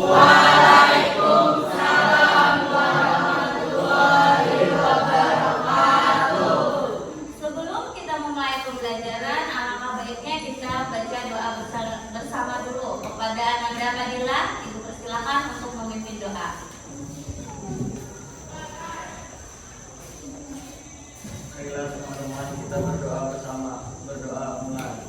Waalaikumsalam warahmatullahi wabarakatuh. Sebelum kita memulai pembelajaran, alangkah baiknya kita baca doa bersama dulu. Kepada Ananda Fadila, Ibu persilakan untuk memimpin doa. Baiklah teman-teman, kita berdoa bersama. Berdoa mulai.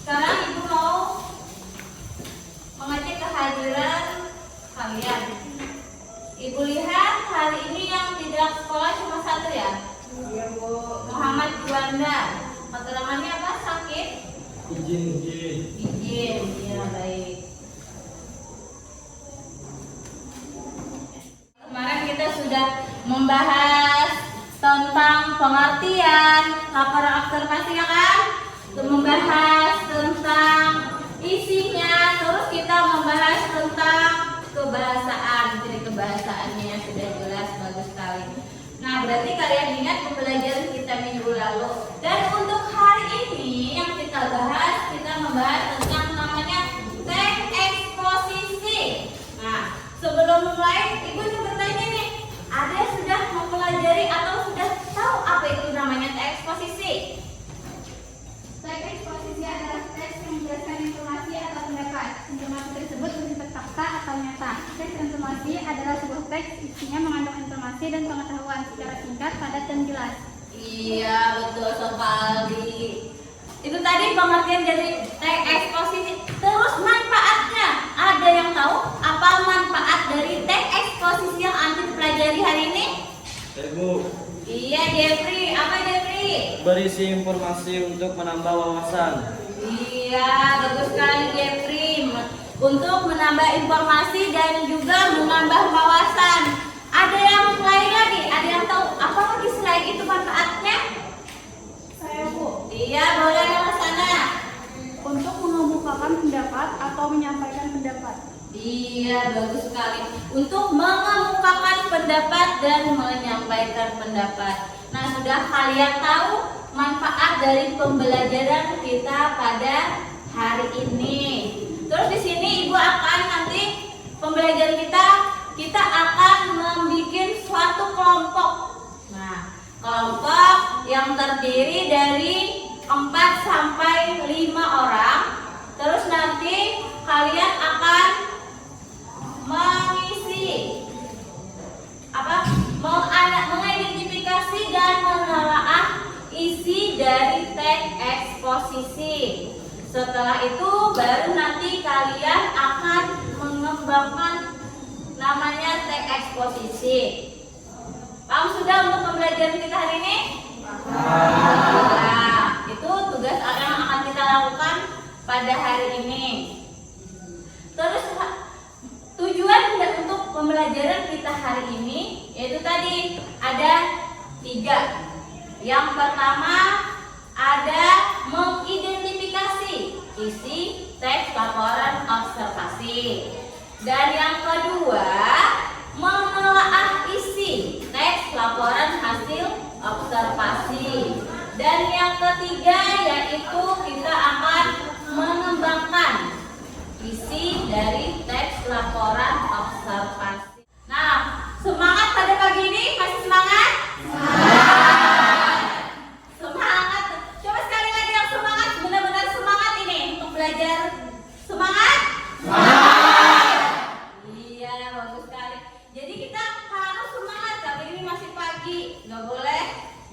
Sekarang Ibu mau mengecek kehadiran kalian. Ibu lihat hari ini yang tidak sekolah cuma satu ya? Iya Bu. Muhammad Juanda. Keterangannya apa? Sakit? Izin. Izin. Ya baik. Kemarin kita sudah membahas tentang pengertian laporan observasi ya kan? Membahas tentang isinya, terus kita membahas tentang kebahasaan. Jadi kebahasaannya sudah jelas, bagus sekali. Nah, berarti kalian ingat pembelajaran kita minggu lalu. Dan untuk hari ini yang kita bahas, kita membahas tentang namanya teks eksposisi. Nah, sebelum mulai, Ibu ingin bertanya nih, ada yang sudah mempelajari atau sudah tahu apa itu namanya teks eksposisi? Teks eksposisi adalah teks yang menjelaskan informasi atau pendapat. Informasi tersebut bersifat fakta atau nyata. Teks informasi adalah sebuah teks isinya mengandung informasi dan pengetahuan secara singkat, padat, dan jelas. Iya, betul sekali. Itu tadi pengertian dari teks eksposisi. Terus manfaatnya, ada yang tahu apa manfaat dari teks eksposisi yang anti pelajari hari ini? Ibu, Iya, Jeffrey. Apa Jeffrey? berisi informasi untuk menambah wawasan. Iya, bagus sekali Jeffrey. Untuk menambah informasi dan juga menambah wawasan. Ada yang lain lagi? Ada yang tahu apa lagi selain itu manfaatnya? Saya Bu, Iya, boleh lewat sana. untuk mengemukakan pendapat atau menyampaikan pendapat. Iya, bagus sekali. Untuk mengemukakan pendapat dan menyampaikan pendapat. Nah, sudah kalian tahu manfaat dari pembelajaran kita pada hari ini. Terus di sini Ibu akan nanti pembelajaran kita akan membuat suatu kelompok. Nah, kelompok yang terdiri dari 4 sampai 5 orang. Terus nanti kalian akan mengisi mengidentifikasi dan menelaah isi dari teks eksposisi. Setelah itu baru nanti kalian akan mengembangkan namanya teks eksposisi. Paham sudah untuk pembelajaran kita hari ini? Nah, itu tugas yang akan kita lakukan pada hari ini. Terus tujuan untuk pembelajaran kita hari ini yaitu tadi ada 3. Yang pertama ada mengidentifikasi isi teks laporan observasi. Dan yang kedua menelaah isi teks laporan hasil observasi. Dan yang ketiga yaitu kita akan mengembangkan isi dari teks laporan observasi. Nah, semangat pada pagi ini? Masih semangat? Semangat! Semangat!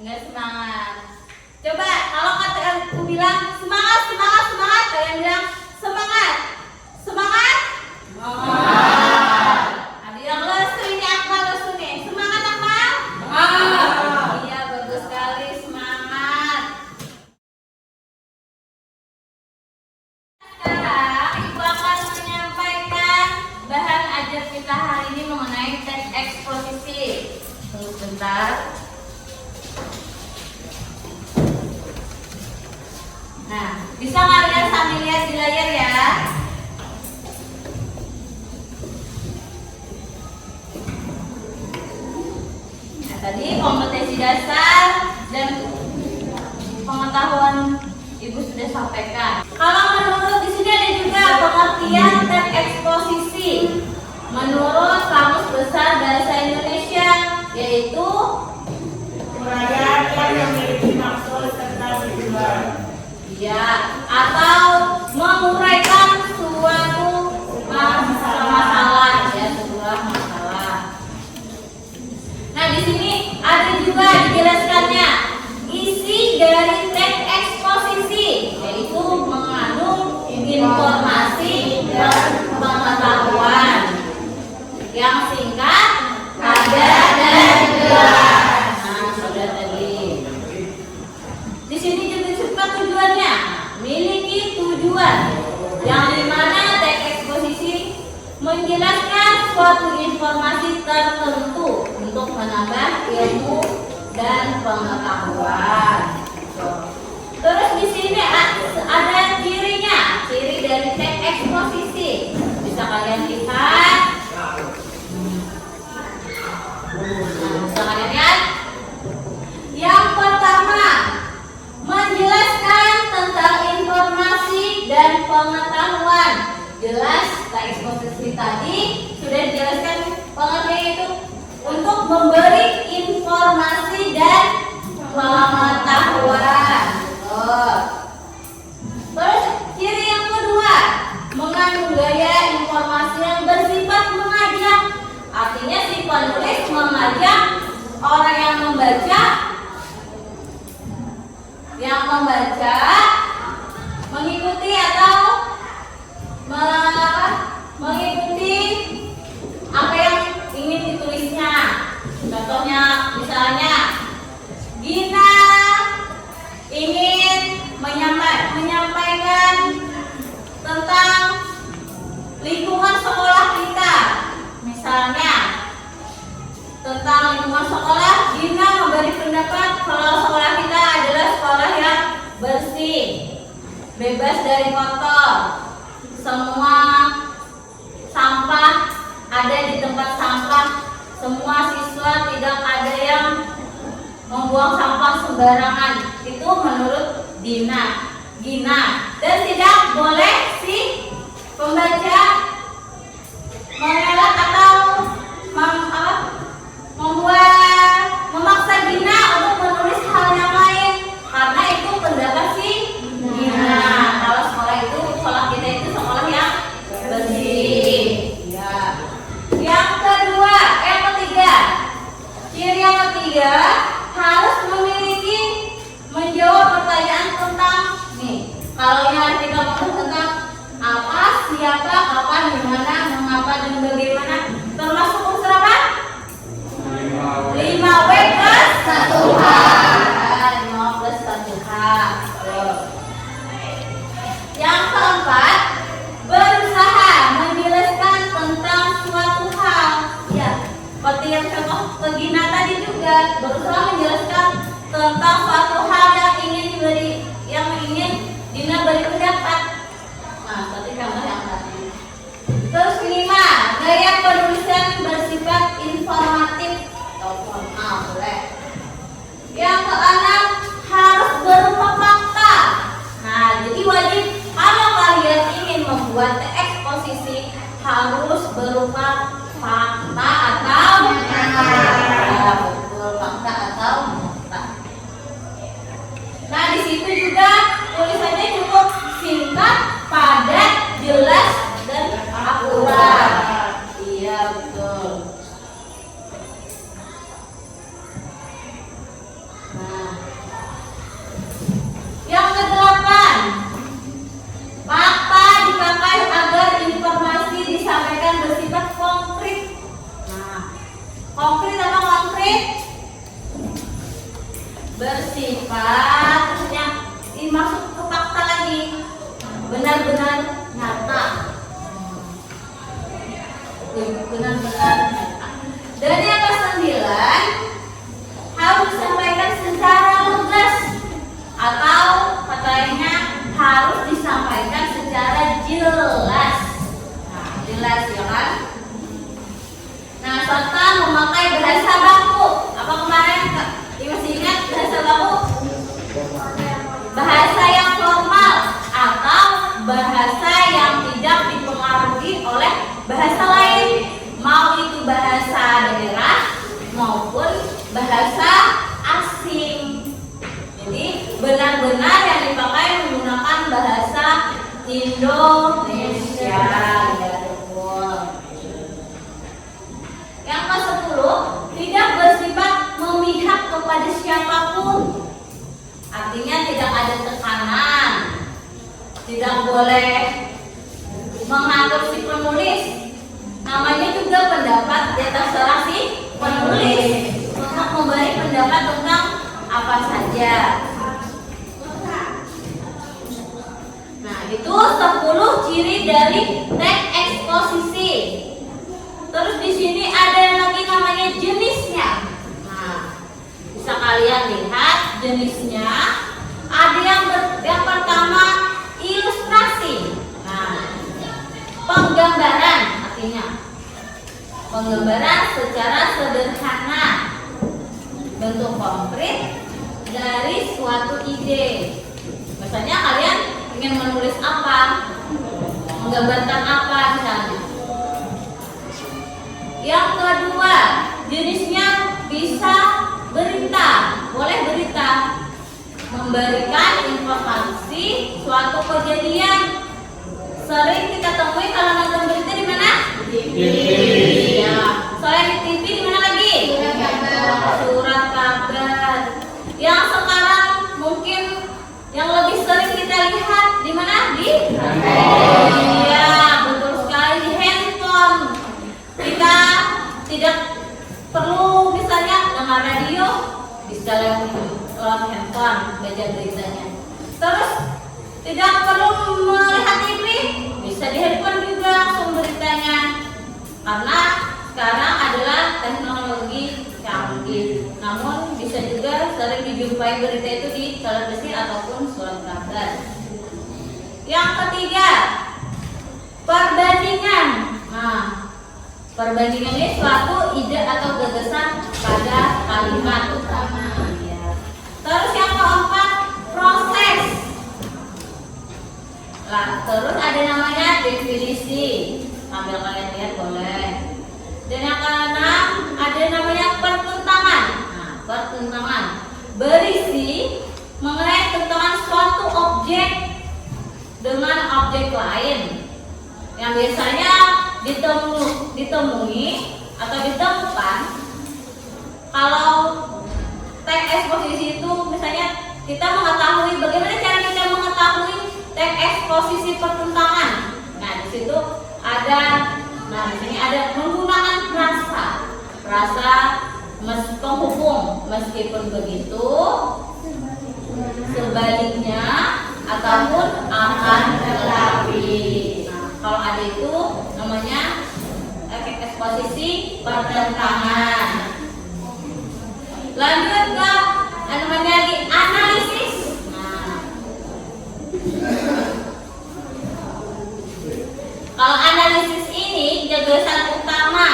Enggak semangat. Coba kalau kata aku bilang semangat, semangat, semangat, kalian bilang semangat, semangat. Ada yang lesu ini Akmal lesu nih. Semangat Akmal. Iya bagus sekali semangat. Sekarang Ibu akan menyampaikan bahan ajar kita hari ini mengenai teks eksposisi. Tunggu sebentar. Nah, bisa kalian sambil lihat di layar ya. Nah, tadi kompetensi dasar dan pengetahuan Ibu sudah sampaikan. Kalau menurut di sini ada juga pengertian teks eksposisi. Menurut Kamus Besar Bahasa Indonesia, yaitu uraian yang memiliki maksud serta tujuan. ya, atau menguraikan suatu masalah ya, sebuah masalah. Nah, di sini ada juga dijelaskannya isi dari teks eksposisi, yaitu mengandung informasi dan pengetahuan yang singkat, padat, dan jelas. Nah, sudah tadi. Di sini juga disebutkan tujuannya, miliki tujuan, yang dimana teks eksposisi menjelaskan suatu informasi tertentu untuk menambah ilmu dan pengetahuan. Terus di sini ada cirinya, ciri dari teks eksposisi. Bisa kalian lihat. Bisa kalian lihat. Yang pertama, menjelaskan tentang informasi dan pengetahuan. Jelas, teks eksposisi tadi sudah dijelaskan pengertian itu untuk memberi informasi dan pengetahuan. Terus ciri yang kedua, mengandung gaya informasi yang bersifat mengajak. Artinya si penulis mengajak orang yang membaca mengikuti atau mengikuti apa yang ingin ditulisnya. Contohnya misalnya Gina ingin menyampaikan tentang lingkungan sekolah kita. Misalnya tentang lingkungan sekolah, Gina memberi pendapat kalau sekolah kita adalah sekolah yang bersih, bebas dari kotor, semua sampah ada di tempat sampah, semua siswa tidak ada yang membuang sampah sembarangan. Itu menurut Gina, dan tidak boleh si pembaca mengelak atau memaksa Gina untuk menulis hal yang lain, karena itu pendapat si Gina. Kalau sekolah kita itu sekolah yang bersih. Ya. Yang ketiga, ciri yang ketiga harus menjawab pertanyaan tentang kalau ini artikel tentang apa, siapa, kapan, di mana, mengapa, dan bagaimana, termasuk unsur apa? 5W plus 1H. 5 plus 1H. Yang keempat, berusaha menjelaskan tentang suatu hal. Ya, seperti yang contoh Gina tadi juga, berusaha menjelaskan tentang suatu hal yang ingin Dina beri pendapat. Nah, seperti contoh yang tadi. Terus 5, gaya penulisan bersifat informatif atau formal, boleh. Yang keenam, harus berupa fakta. Nah, jadi wajib kalau kalian ingin membuat eksposisi harus berupa fakta atau betul, fakta atau fakta. Nah, di situ juga tulisannya cukup singkat, padat, jelas, dan akurat. Iya, betul. Nah, bersifat, maksudnya ini masuk ke fakta lagi, benar-benar nyata. Benar-benar nyata. Dan yang ke-9 harus disampaikan secara lugas atau katanya harus disampaikan secara jelas. Nah, jelas ya kan? Nah, serta memakai bahasa baku. Apa kemarin masih ingat bahasa baku? Bahasa yang formal atau bahasa yang tidak dipengaruhi oleh bahasa lain, mau itu bahasa daerah maupun bahasa asing. Jadi benar-benar yang dipakai menggunakan bahasa Indonesia. Ya, betul. Yang ke-10, tidak bersifat memihak kepada siapapun. Artinya tidak ada tekanan, tidak boleh mengatur si penulis. Namanya juga pendapat, ya terserah si penulis untuk memberi pendapat tentang apa saja. Nah, itu 10 ciri dari teks eksposisi. Terus di sini ada lagi namanya jenisnya. Nah, bisa kalian lihat jenisnya. Ada yang pertama ilustrasi. Nah, penggambaran artinya penggambaran secara sederhana, bentuk konkret dari suatu ide. Misalnya kalian ingin menulis apa, menggambarkan apa misalnya. Yang kedua, jenisnya bisa berita, boleh berita, memberikan informasi suatu kejadian. Sering kita temui kalau nonton berita di mana? Di TV. Ya. Selain di TV di mana lagi? Surat kabar. Yang sekarang mungkin yang lebih sering kita lihat di mana? Di ya, betul sekali, di handphone. Kita tidak perlu misalnya dengar radio, bisa lewat handphone baca beritanya. Terus tidak perlu melihat TV, bisa di handphone juga langsung beritanya. Karena sekarang adalah teknologi canggih. Namun bisa juga sering dijumpai berita itu di televisi ataupun surat kabar. Yang ketiga, perbandingan. Nah, perbandingan ini suatu ide atau gagasan pada kalimat utama. Terus yang keempat, proses. Nah, terus ada namanya definisi. Sambil kalian lihat boleh. Dan yang keenam ada namanya pertentangan. Nah, pertentangan berisi mengenai tentangan suatu objek dengan objek lain yang biasanya ditemui atau ditemukan kalau teks eksposisi itu. Misalnya kita mengetahui bagaimana cara kita mengetahui teks eksposisi pertentangan. Nah, di situ ada, nah di sini ada menggunakan frasa penghubung. Meskipun begitu, sebaliknya ataupun akan tetapi. Nah, kalau ada itu namanya teks eksposisi pertentangan. Lanjut ke namanya lagi analisis. Nah, kalau analisis ini gagasan utama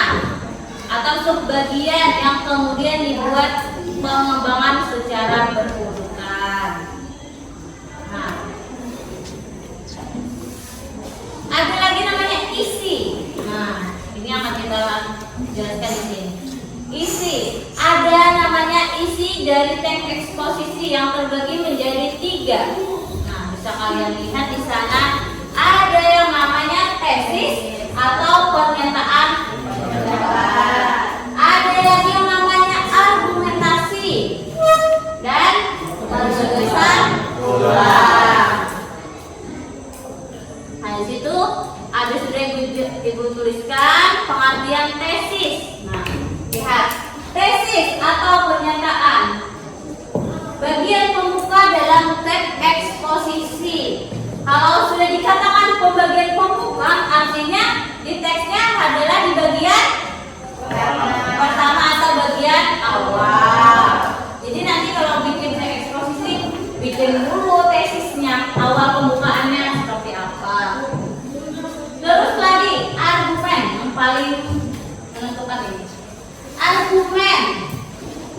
atau subbagian yang kemudian dibuat pengembangan secara berurutan. Nah, ada lagi namanya isi. Nah, ini akan kita jelaskan di sini. Isi, ada namanya isi dari teks eksposisi yang terbagi menjadi 3. Nah, bisa kalian lihat di sana ada yang namanya tesis atau pernyataan pendapat. Ada lagi yang namanya argumentasi dan gagasan ulang. Nah, di situ ada sudah ibu tuliskan pengertian tesis. Nah, lihat, tesis atau pernyataan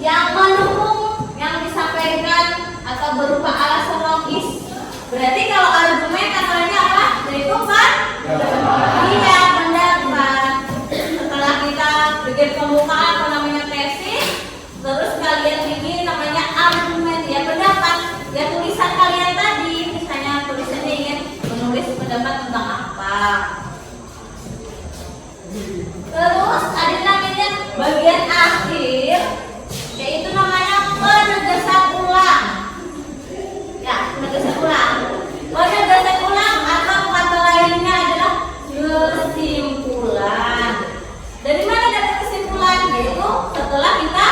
yang mendukung yang disampaikan atau berupa alasan logis. Berarti kalau argumen katanya apa? Yaitu kan? Iya, pendapat. Setelah kita bikin pembukaan apa namanya tesis, terus kalian bikin namanya argumen ya pendapat. Ya tulisan kalian tadi, misalnya tulisannya ingin menulis pendapat tentang apa. Terus ada namanya bagian akhir, yaitu namanya penegasan ulang. Ya, penegasan ulang. Penegasan ulang atau kata lainnya adalah kesimpulan. Dari mana dapat kesimpulan? Yaitu setelah kita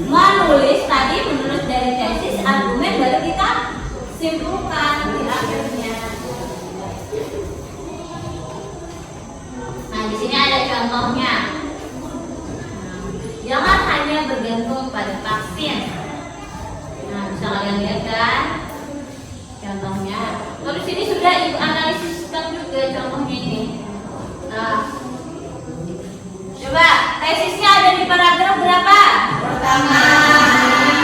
menulis tadi, menurut dari tesis, argumen baru kita simpulkan di akhirnya. Nah, di sini ada contohnya. Jangan hanya bergantung pada vaksin. Nah, bisa kalian lihat kan contohnya. Terus sini sudah ibu analisiskan juga contohnya ini. Nah, coba tesisnya ada di paragraf berapa? Pertama.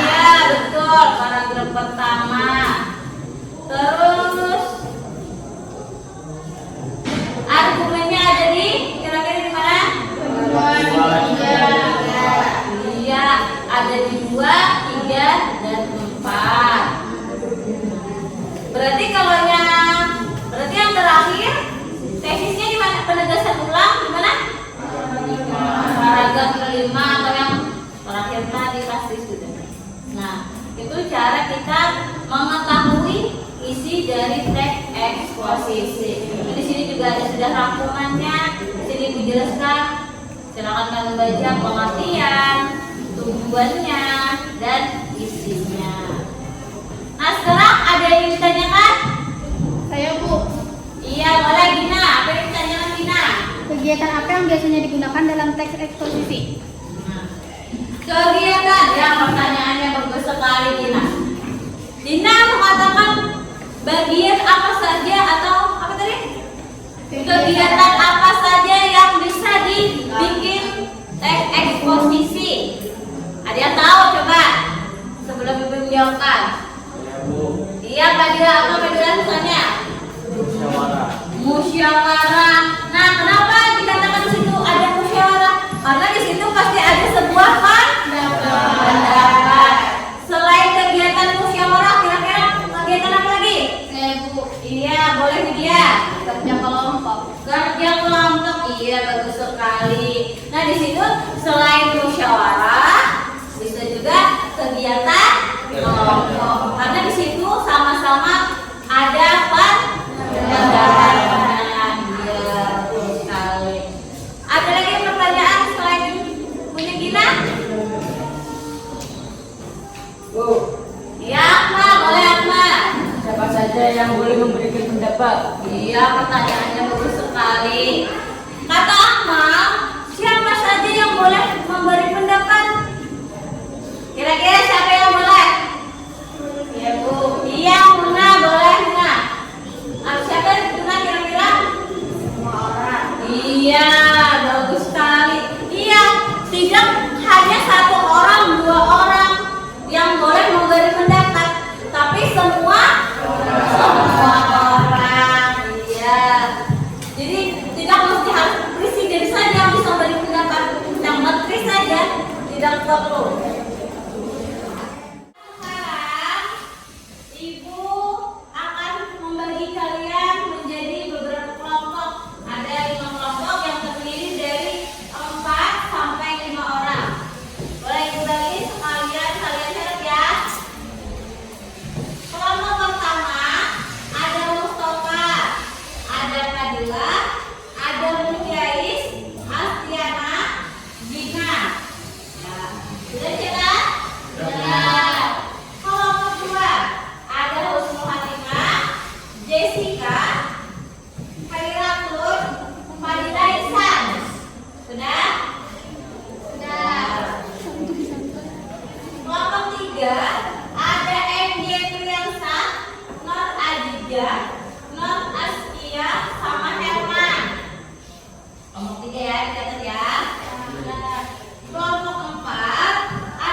Iya, betul, paragraf pertama. Terus argumennya ada di kira-kira di mana? Iya, ada di 2, 3, dan 4. Berarti yang terakhir tesisnya di mana? Penegasan ulang di mana? Paragraf kelima atau yang terakhir tadi pasti sudah. Nah, itu cara kita mengetahui isi dari teks eksposisi. Di sini juga ada sudah rangkumannya. Di sini dijelaskan. Silakan kalian baca pengertian, tujuannya, dan isinya. Nah, sekarang ada yang ditanyakan? Saya, Bu. Iya, boleh Gina. Apa yang ditanyakan Gina? Kegiatan apa yang biasanya digunakan dalam teks eksposisi? Kegiatan, ya pertanyaannya bagus sekali Gina. Gina mengatakan bagian apa saja atau apa tadi? Kegiatan apa saja yang bisa dibikin teks eksposisi? Ada yang tahu coba? Sebelum ibu menjawabkan. Iya, Padilla, apa Padilla misalnya? Musyawarah. Nah, kenapa dikatakan di situ ada musyawarah? Karena di situ pasti ada sebuah pendapat. Selain kegiatan musyawarah, kira-kira kegiatan apa lagi? Bu. Iya, boleh dia. Kerja kelompok. Kerja kelompok, iya bagus sekali. Nah, di situ selain musyawarah, bisa juga kegiatan kelompok. Karena di situ sama-sama ada pendapat. Iya, betul sekali. Ada lagi pertanyaan selain punya Gina? Bu, Iya, Akmal, boleh Akmal. siapa saja yang boleh memberikan pendapat? Iya, pertanyaannya bagus sekali. Kata Akmal, siapa saja yang boleh memberi pendapat? Kira-kira siapa yang boleh? Iya, Bu. Iya, Muna, boleh Muna. Siapa Muna kira-kira? Semua orang. Iya, bagus sekali. Iya, tidak hanya 1 orang, 2 orang yang boleh memberi pendapat, tapi semua orang. Iya. Jadi tidak mesti harus presiden saja yang bisa memberi pendapat, yang menteri saja tidak perlu. Sekarang Ibu akan membagi kalian menjadi beberapa kelompok. Ada 5 kelompok yang terdiri dari 4 sampai 5 orang. Boleh Ibu bagi sekalian, kalian catat ya. Kelompok pertama ada Mustafa, ada Padilla, ada Mujais, Astiana, Gina. Ya, sudah catat? Sudah. Kelompok kedua ada Husnul Hatimah, Jessica, Khairatul, Fadila Ihsan. Sudah? Sudah. Kelompok 3 ada MJ Priyansa, Nur Adija, Nur Askia, sama Herman. Kelompok 3 ya, catat ya. Kelompok 4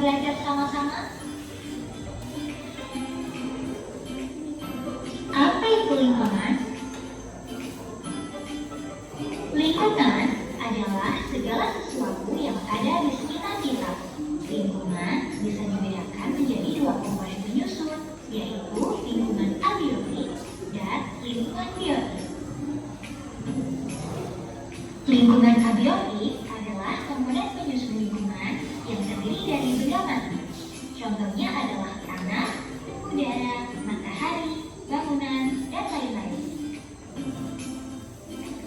belajar sama-sama? Apa itu lingkungan? Lingkungan adalah segala sesuatu yang ada di sekitar kita. Lingkungan bisa dibedakan menjadi dua komponen penyusun, yaitu lingkungan abiotik dan lingkungan biotik. Lingkungan abiotik adalah komponen penyusun lingkungan yang terdiri dari benda mati. Contohnya adalah tanah, udara, matahari, bangunan, dan lain-lain.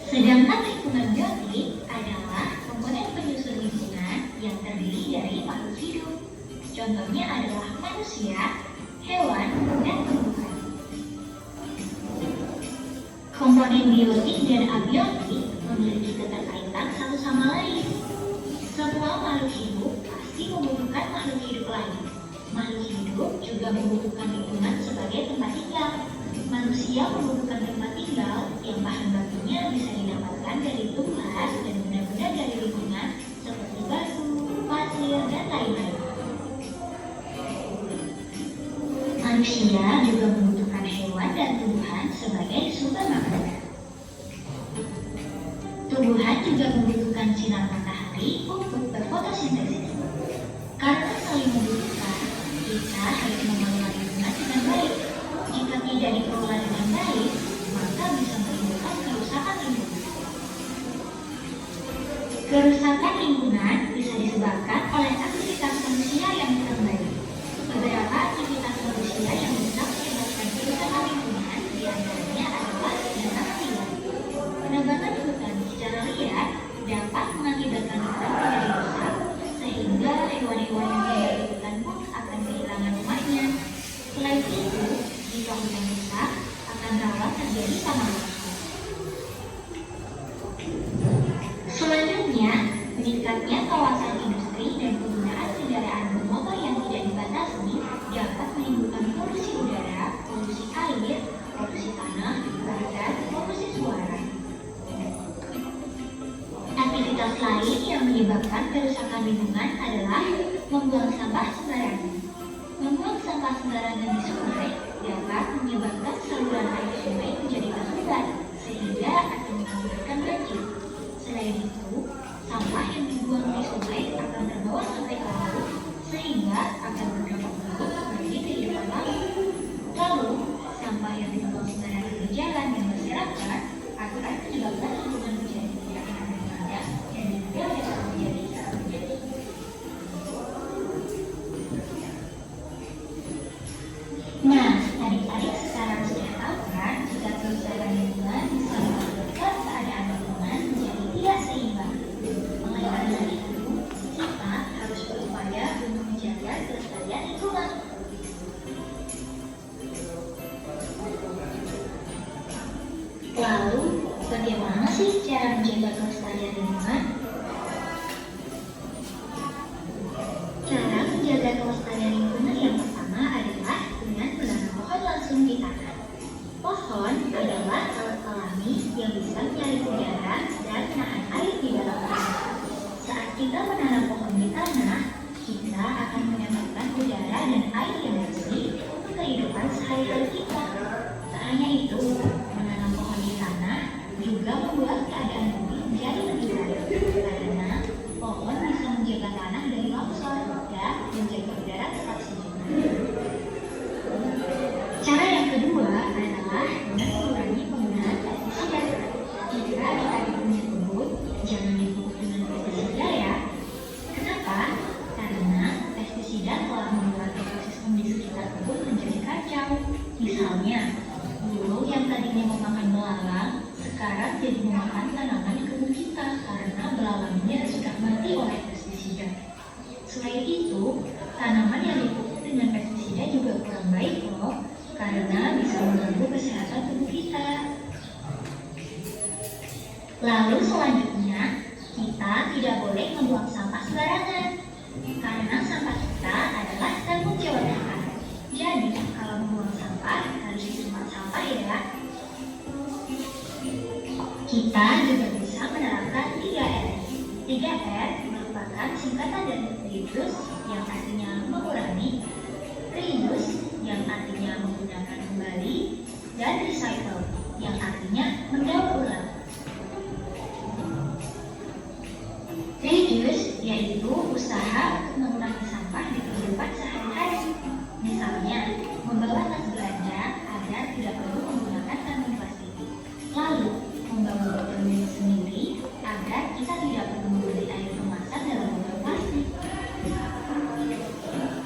Sedangkan lingkungan biotik adalah komponen penyusun lingkungan yang terdiri dari makhluk hidup. Contohnya adalah manusia, hewan, dan tumbuhan. Komponen biotik dan abiotik memiliki keterkaitan satu sama lain. Semua makhluk hidup pasti membutuhkan makhluk hidup lain. Makhluk hidup juga membutuhkan lingkungan sebagai tempat tinggal. Manusia membutuhkan tempat tinggal yang bahan bakunya bisa didapatkan dari tumbuhan dan benda-benda dari lingkungan seperti batu, pasir, dan lain-lain. Manusia juga membutuhkan hewan dan tumbuhan sebagai sumber makanan. Tumbuhan juga membutuhkan sinar matahari untuk berfotosintesis. Karena saling membutuhkan, kita harus mengelola lingkungan dengan baik. Jika tidak dikelola dengan baik, maka bisa menimbulkan kerusakan lingkungan. Kerusakan lingkungan bisa disebabkan oleh aktivitas manusia yang kurang baik. Beberapa aktivitas manusia yang bisa menyebabkan kerusakan lingkungan diantaranya adalah penanaman liar. Penambangan hutan secara liar dapat mengakibatkan hutan menjadi rusak, sehingga hewan-hewan yang tinggal di hutan pun akan kehilangan rumahnya. Selain itu, jika hutan rusak, akan rawan terjadi tanah longsor. Selanjutnya, meningkatnya kawasan industri dan penggunaan kendaraan bermotor yang tidak dibatasi dapat menimbulkan polusi udara, polusi air, polusi tanah, bahkan polusi suara. Aktivitas lain yang menyebabkan kerusakan lingkungan adalah membuang sampah sembarangan. Membuang sampah sembarangan di sungai dapat menyebabkan saluran air sungai menjadi terhambat sehingga akan mengakibatkan banjir. Selain itu, sampah yang dibuang di sungai akan terbawa sampai ke laut sehingga akan berdampak buruk bagi kehidupan laut. Lalu, sampah yang dibuang sembarangan di jalan dan masyarakat akan menyebabkan lingkungan menjadi tidak aman dan juga dapat menjadi sangat menjadi. Nah, adik-adik sekarang sudah tahu kan jika kerusakan lingkungan bisa menyebabkan keadaan lingkungan menjadi tidak seimbang. Oleh karena itu, kita harus berupaya untuk menjaga kelestarian lingkungan. Lalu, bagaimana sih cara menjaga kelestarian lingkungan? Cara menjaga kelestarian lingkungan yang pertama adalah dengan menanam pohon langsung di tanah. Pohon adalah alat alami yang bisa menyaring udara dan menahan air di dalam tanah. Saat kita menanam pohon di tanah, kita akan mendapatkan udara dan air yang bersih untuk kehidupan sehari-hari kita. Tak hanya itu, menanam pohon di tanah juga membuat keadaan bumi menjadi lebih baik karena pohon bisa menjaga tanah dari longsor dan menjaga udara tetap sejuk. Cara yang kedua adalah dengan mengurangi penggunaan pestisida. Jika kita punya kebun, jangan dipupuk dengan pestisida ya. Kenapa? Karena pestisida telah membuat ekosistem di sekitar kebun menjadi kacau. Misalnya, burung yang tadinya memakan belalang, sekarang jadi memakan tanaman di kebun kita karena belalangnya sudah mati oleh pestisida. Selain itu, tanaman yang dipupuk dengan pestisida juga kurang baik loh, karena bisa mengganggu kesehatan tubuh kita. Lalu selanjutnya, kita tidak boleh membuang sampah sembarangan, karena sampah kita adalah tanggung jawab kita. Jadi, kalau membuang sampah harus di tempat sampah ya. Kita juga bisa menerapkan 3R. 3R merupakan singkatan dari reduce, yang artinya mengurangi, reuse yang artinya menggunakan kembali, dan recycle yang artinya mendaur ulang. Reuse yaitu usaha untuk mengurangi sampah di kehidupan sehari-hari. Misalnya, membawa tas belanja agar tidak perlu menggunakan kantong plastik. Lalu, membawa botol minum sendiri agar kita tidak perlu membeli air kemasan dalam botol plastik.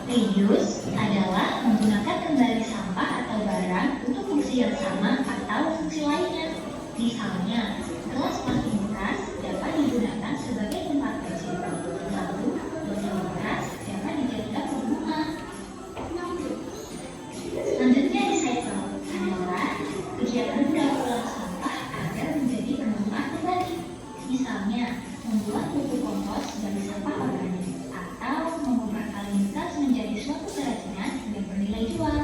Reuse adalah menggunakan kembali sampah atau barang untuk fungsi yang sama atau fungsi lainnya. Misalnya, gelas plastik bekas dapat digunakan sebagai tempat pensil. Lalu, botol bekas dapat dijadikan bunga. Selanjutnya, recycle adalah kegiatan mendaur ulang sampah agar menjadi bermanfaat kembali. Misalnya, membuat pupuk kompos dari sampah organik atau mengubah kaleng bekas menjadi suatu kerajinan yang bernilai jual.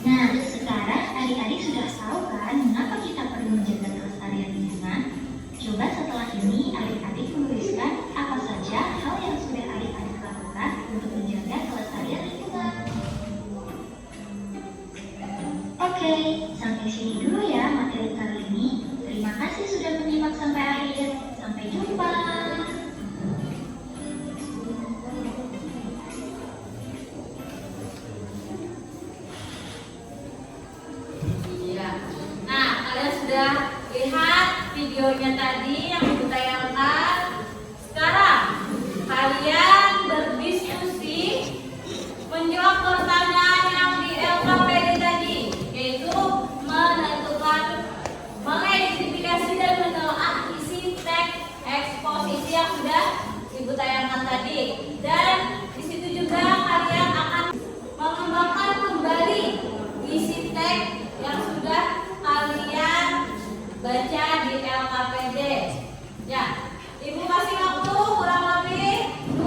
Nah, sekarang adik-adik sudah tahu kan mengapa kita perlu menjaga kelestarian lingkungan? Coba setelah ini adik-adik menuliskan apa saja hal yang sudah adik-adik lakukan untuk menjaga kelestarian lingkungan. Oke, sampai sini dulu ya materi kali ini. Terima kasih sudah menyimak sampai akhir. Sampai jumpa. Iya. Nah, kalian sudah lihat videonya tadi yang Ibu tayangkan. Sekarang kalian berdiskusi menjawab pertanyaan yang di LKPD tadi, yaitu menentukan, mengidentifikasi dan menelaah isi teks eksposisi yang sudah Ibu tayangkan tadi. Dan di situ juga kalian akan mengembangkan kembali isi teks yang sudah kalian baca di LKPD. Ya, Ibu kasih waktu kurang lebih 2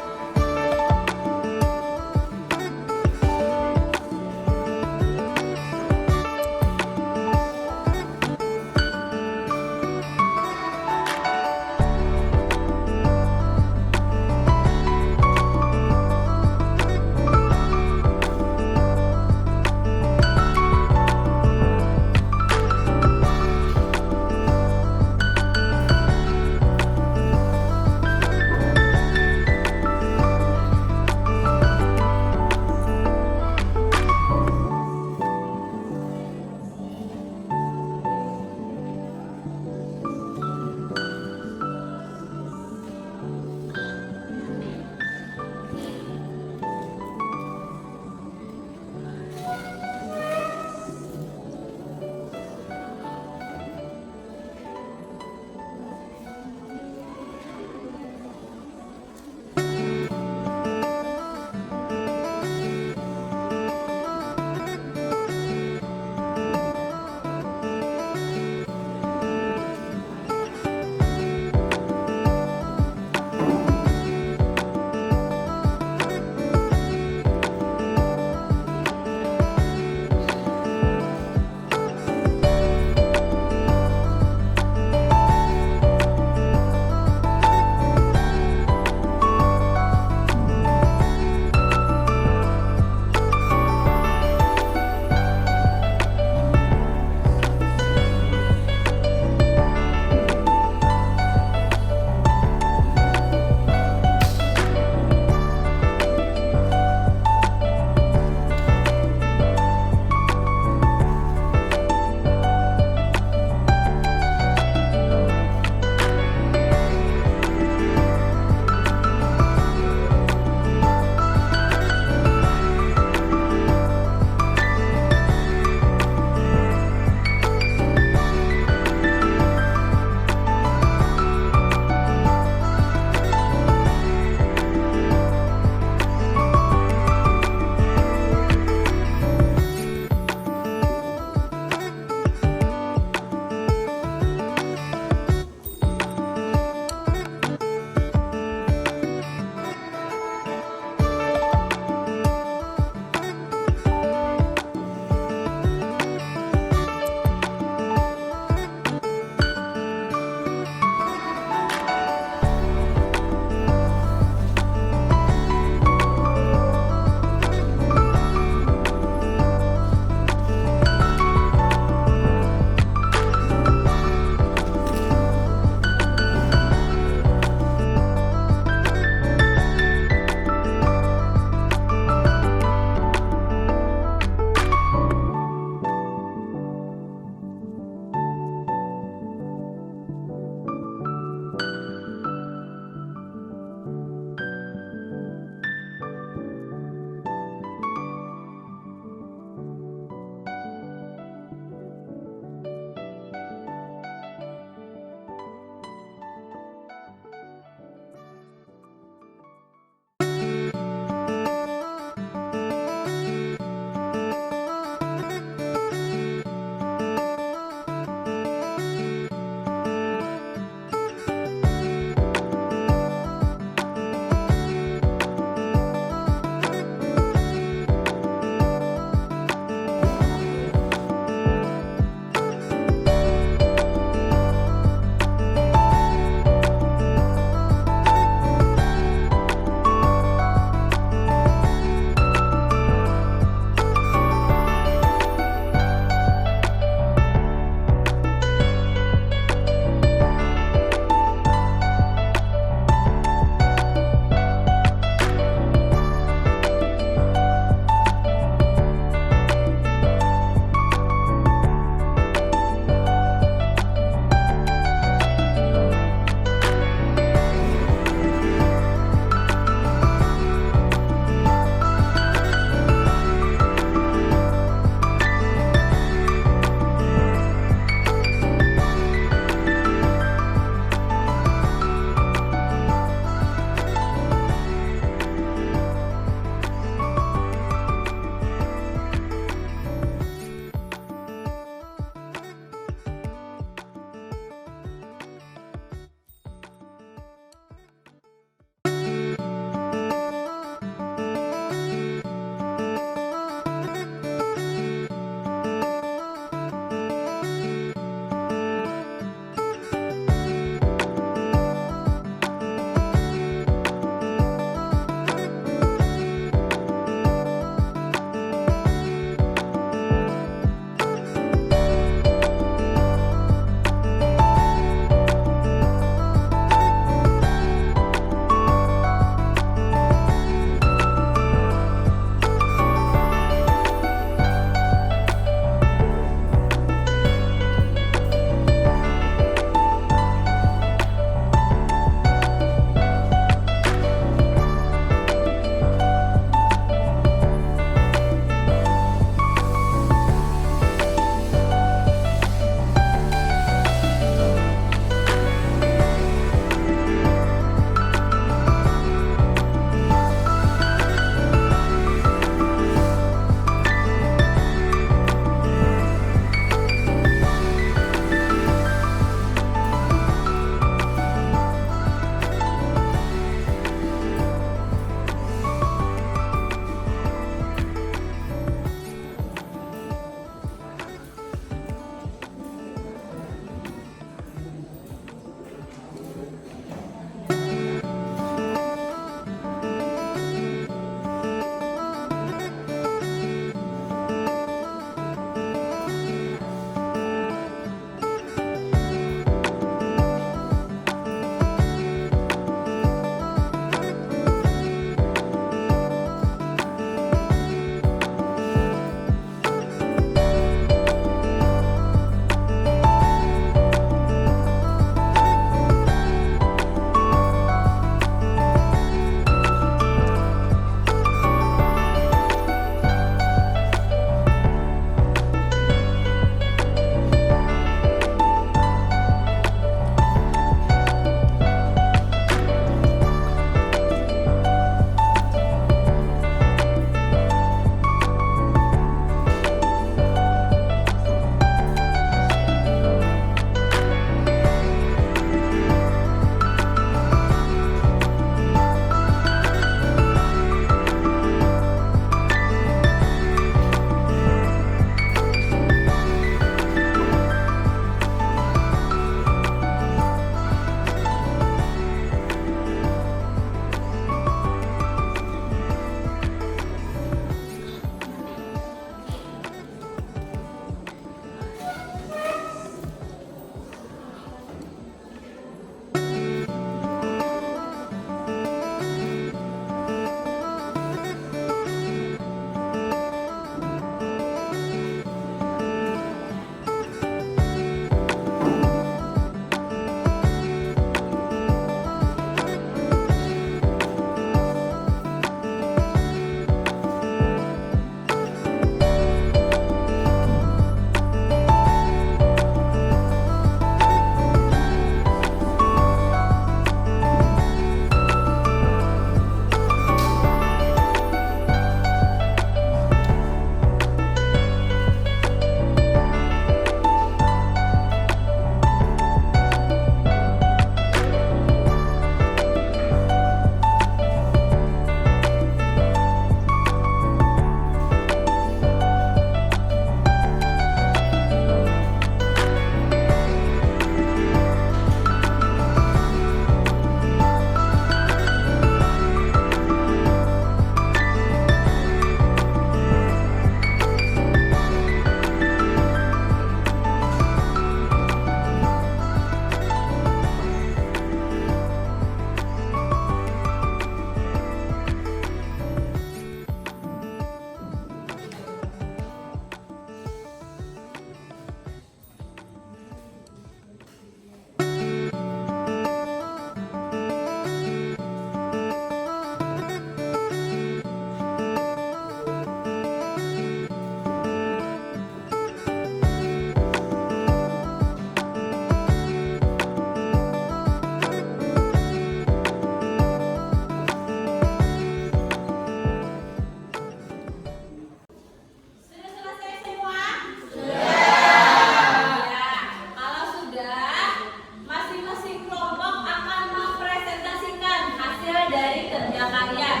kalian.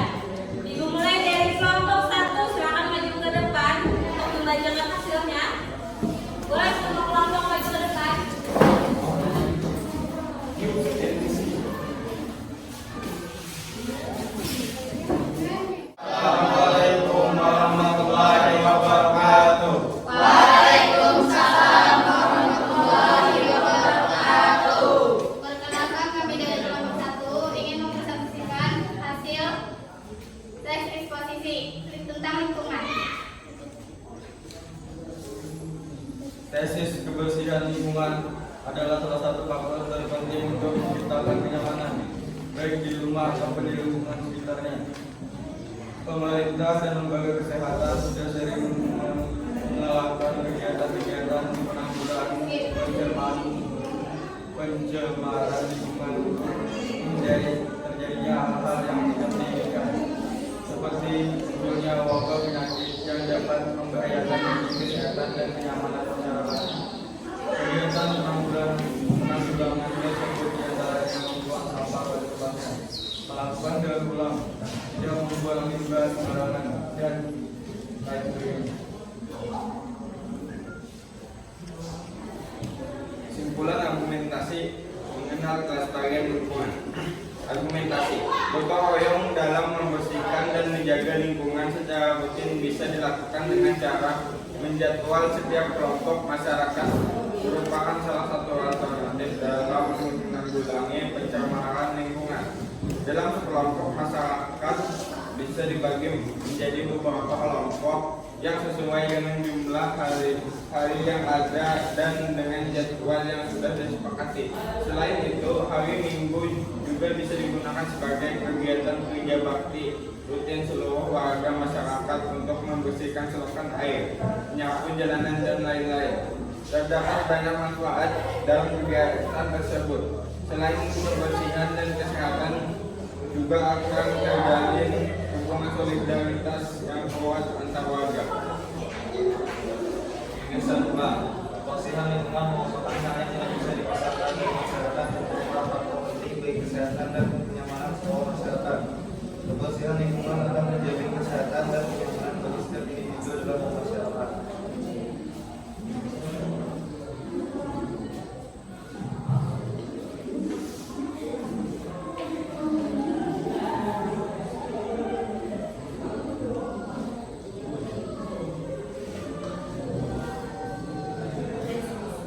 Ibu mulai dari kelompok 1, silakan maju ke depan untuk membacakan hasilnya. Boleh semua kelompok maju ke depan. Assalamualaikum warahmatullahi wabarakatuh. Perkenalkan, kami dari kelompok 1 ingin mempresentasikan hasil tes eksposisi tentang lingkungan. Tesis kebersihan lingkungan adalah salah satu faktor terpenting untuk menciptakan kenyamanan, baik di rumah maupun di lingkungan sekitarnya. Pemerintah dan lembaga kesehatan sudah sering melakukan kegiatan-kegiatan penanggulangan pencemaran lingkungan menjadi terjadinya hal-hal yang tidak diinginkan, seperti munculnya wabah penyakit yang dapat membahayakan kesehatan dan kenyamanan masyarakat. Kegiatan penanggulangan tersebut diantaranya membuang sampah pada tempatnya, melakukan daur ulang, tidak membuang limbah sembarangan, dan lain sebagainya. Simpulan argumentasi mengenal kelestarian lingkungan. Argumentasi gotong royong dalam membersihkan dan menjaga lingkungan secara rutin bisa dilakukan dengan cara menjadwal setiap kelompok masyarakat, merupakan salah satu alternatif dalam menanggulangi pencemaran lingkungan. Dalam sekelompok masyarakat bisa dibagi menjadi beberapa kelompok yang sesuai dengan jumlah hari yang ada dan dengan jadwal yang sudah disepakati. Selain itu, hari Minggu juga bisa digunakan sebagai kegiatan kerja bakti rutin seluruh warga masyarakat untuk membersihkan selokan air, menyapu jalanan, dan lain-lain. Terdapat banyak manfaat dalam kegiatan tersebut. Selain kebersihan dan kesehatan, juga akan terjalin hubungan solidaritas yang kuat antar warga. Misal 2, kebersihan lingkungan merupakan hal yang tidak bisa dipaksakan di masyarakat dan merupakan faktor penting bagi kesehatan dan kenyamanan semua masyarakat. Kebersihan lingkungan akan menjamin kesehatan dan kenyamanan bagi setiap individu dalam masyarakat.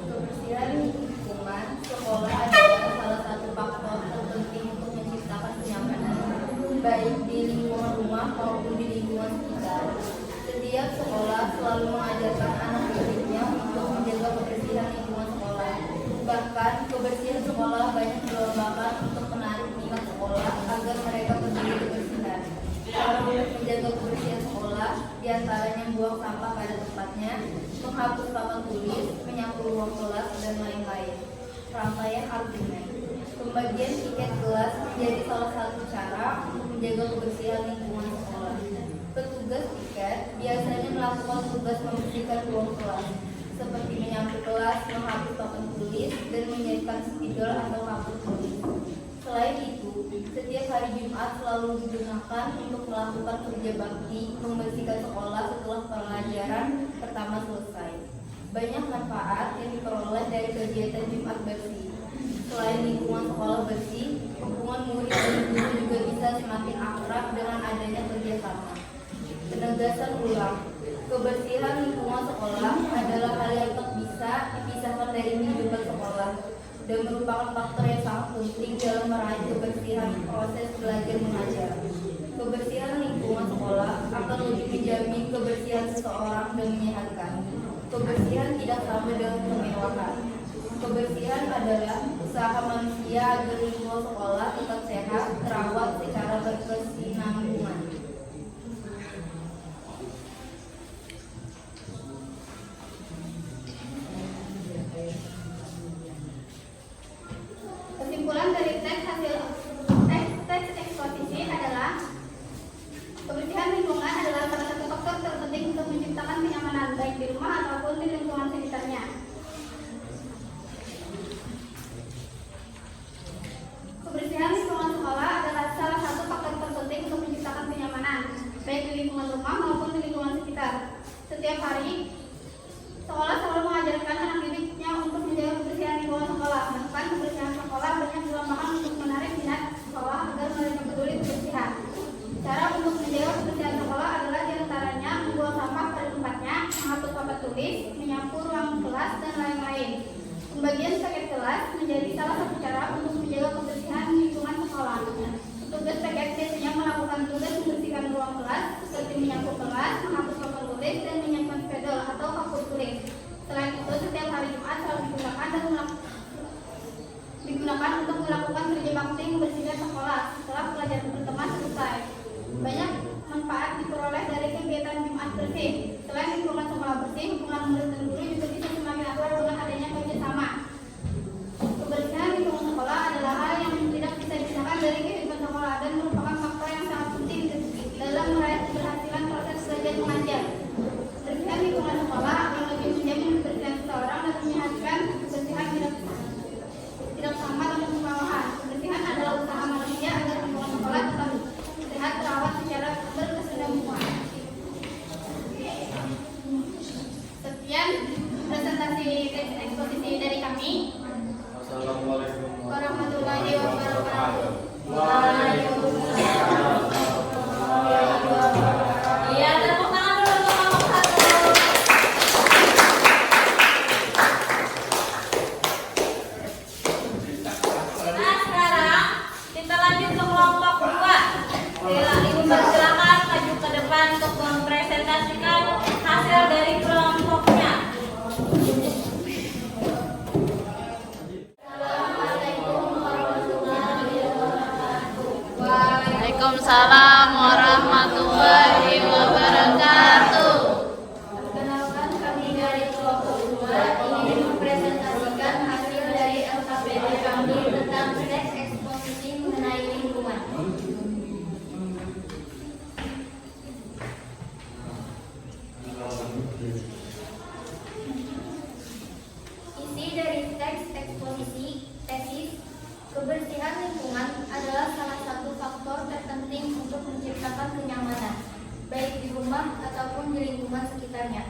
Kebersihan lingkungan sekolah adalah salah satu faktor terpenting untuk menciptakan kenyamanan, baik di lingkungan rumah maupun di lingkungan sekitar. Setiap sekolah selalu mengajarkan anak didiknya untuk menjaga kebersihan lingkungan sekolah. Bahkan kebersihan sekolah banyak dilombakan untuk menarik minat sekolah agar mereka peduli kebersihan. Cara untuk menjaga kebersihan sekolah diantaranya buang sampah pada tempatnya, menghapus papan tulis, menyapu ruang kelas, dan lain-lain. Rangkaian argumen. Pembagian tiket kelas menjadi salah satu cara untuk menjaga kebersihan lingkungan sekolah. Petugas tiket biasanya melakukan tugas membersihkan ruang kelas, seperti menyapu kelas, menghapus papan tulis, dan menyiapkan spidol atau hapus tulis. Selain itu, setiap hari Jumat selalu digunakan untuk melakukan kerja bakti membersihkan sekolah setelah pelajaran pertama selesai. Banyak manfaat yang diperoleh dari kegiatan Jumat bersih. Selain lingkungan sekolah bersih, hubungan murid dan guru juga bisa semakin akrab dengan adanya kerjasama. Penegasan ulang, kebersihan lingkungan sekolah adalah hal yang tak bisa dipisahkan dari kehidupan sekolah dan merupakan faktor yang sangat penting dalam meraih kebersihan proses belajar mengajar. Kebersihan lingkungan sekolah akan lebih menjamin kebersihan seseorang dan menyehatkan. Kebersihan tidak sama dengan kemewahan. Kebersihan adalah usaha manusia agar lingkungan sekolah tetap sehat, terawat secara berkesinambungan. Kesimpulan dari teks eksposisi adalah kebersihan lingkungan adalah salah satu faktor terpenting untuk menciptakan kenyamanan baik di rumah ataupun di lingkungan sekitarnya. Kebersihan lingkungan sekolah adalah salah satu faktor terpenting setiap hari sekolah selalu mengajarkan anak didiknya untuk menjaga kebersihan lingkungan sekolah. Bahkan kebersihan sekolah banyak dilombakan untuk menarik minat sekolah agar mereka peduli kebersihan. Cara untuk menjaga kebersihan sekolah adalah diantaranya membuang sampah pada tempatnya, menghapus papan tulis, menyapu ruang kelas, dan lain-lain. Pembagian paket kelas menjadi salah satu cara untuk menjaga kebersihan lingkungan sekolah. Tugas paket biasanya melakukan tugas membersihkan ruang kelas, seperti menyapu kelas, menghapus papan tulis, dan menyiapkan spidol atau kapur tulis. Selain itu, setiap hari Jumat selalu digunakan untuk melakukan kerja bakti membersihkan sekolah setelah pelajaran pertama selesai. Banyak manfaat diperoleh dari kegiatan Jumat bersih. Selain lingkungan sekolah bersih, hubungan murid dan guru juga bisa semakin akrab dengan adanya kerjasama. Kebersihan lingkungan sekolah adalah hal yang tidak bisa dipisahkan dari kehidupan sekolah dan merupakan faktor yang sangat penting dalam meraih keberhasilan proses belajar mengajar. Kebersihan lingkungan sekolah akan lebih menjamin kebersihan seseorang dan menyehatkan kebersihan tidak sama dengan kemewahan. Kebersihan adalah usaha manusia agar lingkungan sekolah tetap sehat, terawat secara berkesinambungan. Sekian presentasi teks eksposisi dari kami. Assalamualaikum warahmatullahi wabarakatuh. Iya, tepuk tangan dulu untuk kelompok 1. Nah, sekarang kita lanjut ke kelompok 2. Ibu persilakan maju ke depan untuk mempresentasikan hasil dari kelompoknya. Waalaikumsalam warahmatullahi wabarakatuh. Perkenalkan, kami dari kelompok 2 ingin mempresentasikan hasil dari LKPD kami tentang teks eksposisi mengenai lingkungan. Isi dari teks eksposisi tesis kebersihan lingkungan adalah salah satu faktor terpenting untuk menciptakan kenyamanan, baik di rumah ataupun di lingkungan sekitarnya.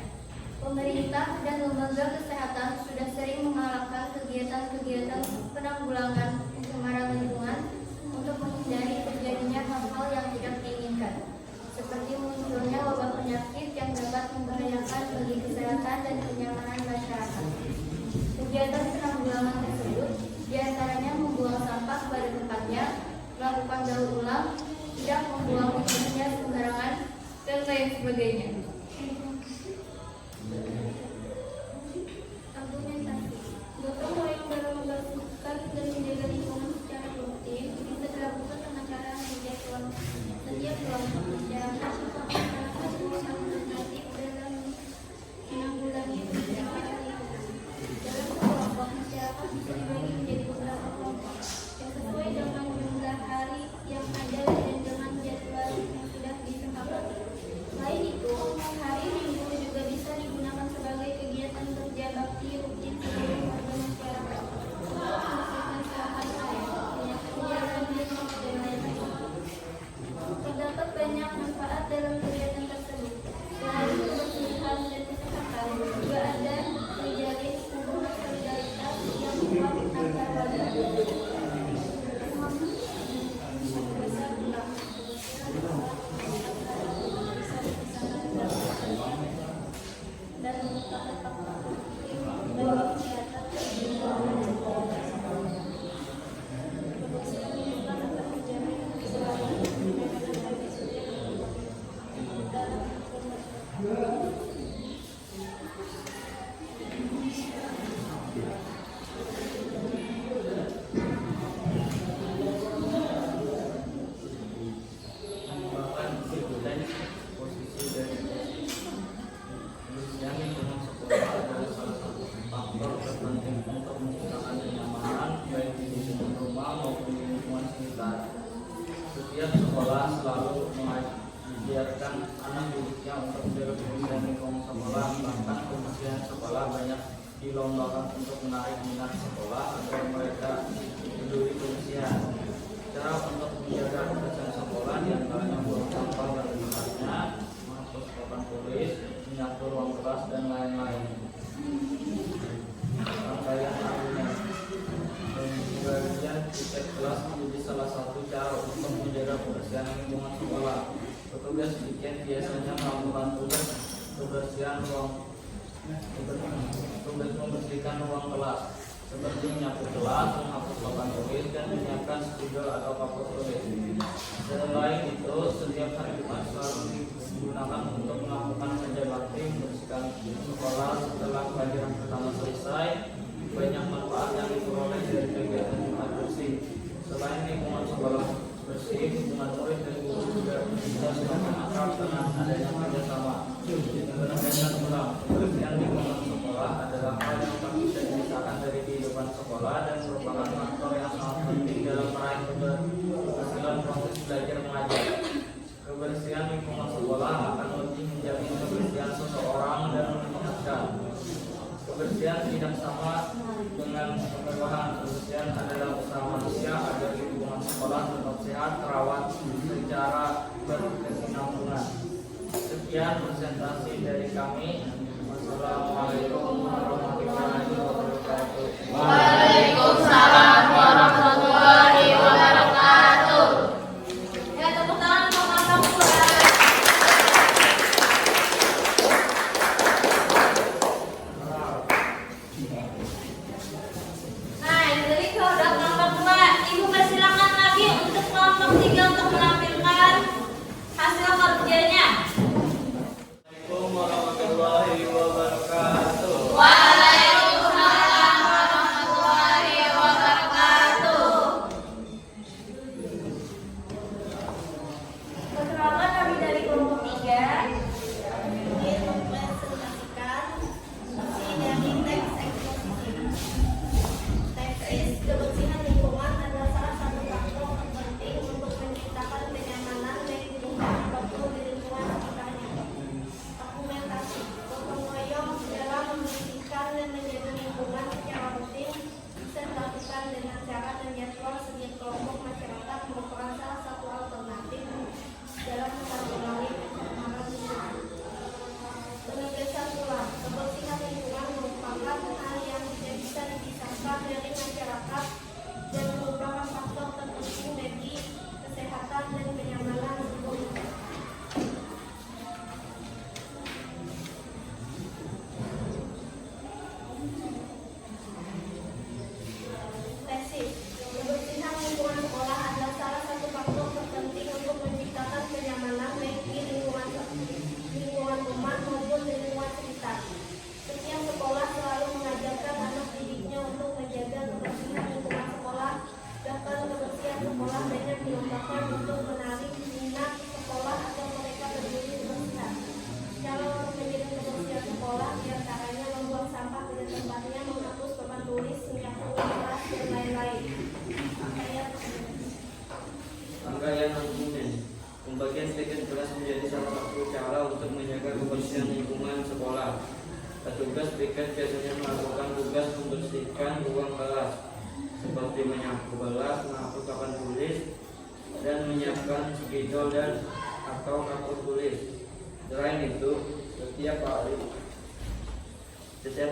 Pemerintah dan lembaga kesehatan sudah sering mengalahkan kegiatan-kegiatan penanggulangan pencemaran lingkungan untuk menghindari terjadinya hal-hal yang tidak diinginkan, seperti munculnya wabah penyakit yang dapat membahayakan bagi kesehatan dan kenyamanan masyarakat. Kegiatan penanggulangan tersebut diantaranya membuang sampah pada tempatnya, melakukan daur ulang, tidak membuang limbahnya sembarangan, dan lain sebagainya. Argumentasi. Gotong royong dalam membersihkan dan menjaga lingkungan secara rutin bisa dilakukan dengan cara menjadwal setiap kelompok masyarakat masyarakat saling inisiatif dalam menanggulangi pencemaran lingkungan. Dalam kelompok masyarakat bisa dibagi menjadi beberapa kelompok yang sesuai dengan jumlah hari yang ada dan dengan jadwal yang sudah disepakati. Selain itu, hari Minggu juga bisa digunakan sebagai kegiatan kerja bakti rutin seluruh warga masyarakat untuk membersihkan sampah air, menjaga lingkungan dan lain-lain. Terdapat banyak manfaat dalam kegiatan tersebut. Selain kebersihan dan kesehatan, juga ada terjalin hubungan solidaritas yang kuat antar warga. Dan merupakan faktor penting bagi kesehatan dan lingkungan. Kebersihan lingkungan dapat menjamin keselamatan dan posisi dari kebersihan lingkungan sekolah adalah salah satu faktor terpenting untuk menciptakan kenyamanan baik di lingkungan rumah maupun di lingkungan sekitar. Setiap sekolah selalu mengajarkan anak didiknya untuk menjaga kebersihan lingkungan sekolah, bahkan kebersihan sekolah banyak dilombakan untuk menarik minat sekolah agar mereka peduli kebersihan. Cara untuk menjaga kebersihan sekolah diantaranya buang sampah pada tempatnya, menghapus papan tulis, menyapu ruang lingkungan sekolah. Petugas piket biasanya melakukan tugas kebersihan tugas membersihkan ruang kelas seperti menyapu kelas, menghapus papan tulis, dan menyiapkan spidol atau kapur tulis. Selain itu, setiap hari Jumat selalu digunakan untuk melakukan kerja bakti membersihkan sekolah. Setelah pelajaran pertama selesai, banyak manfaat yang diperoleh dari kegiatan Jumat bersih. Selain lingkungan sekolah bersih, hubungan murid dan guru juga bisa semakin akrab dengan adanya kerjasama. Penegasan ulang, kebersihan lingkungan sekolah adalah hal yang tak bisa dipisahkan dari kehidupan sekolah dan merupakan faktor yang sangat penting dalam meraih keberhasilan proses belajar mengajar. Kebersihan lingkungan sekolah akan lebih menjamin kebersihan seseorang dan meningkatkan. Kebersihan tidak sama dengan kemewahan. Kebersihan adalah usaha manusia agar lingkungan sekolah tetap sehat, terawat secara berkesinambungan. Sekian presentasi dari kami. Wassalamualaikum warahmatullahi wabarakatuh. Waalaikumsalam warahmatullahi wabarakatuh. Ya, tepuk tangan untuk orang tua. Nah, dari kelompok kelompok 2, Ibu persilakan lagi untuk kelompok 3 untuk menampilkan hasil kerjanya. Assalamualaikum warahmatullahi wabarakatuh. Waalaikumsalam warahmatullahi wabarakatuh. Perkenalkan kami dari kelompok 3. Ini mempresentasikan fungsi dari teks eksposisi. Teks kebersihan lingkungan adalah salah satu faktor penting untuk menciptakan kenyamanan baik di lingkungan maupun di lingkungan sekitarnya. Dokumentasi gotong royong dalam membersihkan dan menjaga lingkungan secara rutin bisa dilakukan dengan cara dan jadwal setiap kelompok masyarakat merupakan salah satu alternatif dalam menanggulangi pencemaran lingkungan. Penegasan ulang, kebersihan lingkungan merupakan hal yang tidak bisa dipisahkan dari masyarakat dan merupakan faktor terpenting bagi kesehatan dan kenyamanan lingkungan. Tesis, kebersihan lingkungan sekolah adalah salah satu faktor terpenting untuk menciptakan kenyamanan baik di lingkungan rumah maupun di lingkungan sekitar. Setiap sekolah selalu mengajarkan anak didiknya untuk menjaga kebersihan lingkungan sekolah. Bahkan kebersihan sekolah banyak dilombakan untuk menarik minat sekolah agar mereka peduli kebersihan. Cara untuk menjaga kebersihan sekolah diantaranya membuang sampah pada tempatnya, menghapus papan tulis, menyapu kelas, dan lain-lain. Rangkaian argumen. Pembagian tiket kelas menjadi salah satu cara untuk menjaga kebersihan lingkungan sekolah. Petugas piket biasanya melakukan tugas membersihkan ruang kelas, seperti menyapu kelas, menghapus papan tulis, dan menyiapkan spidol dan atau kapur tulis. Selain itu, setiap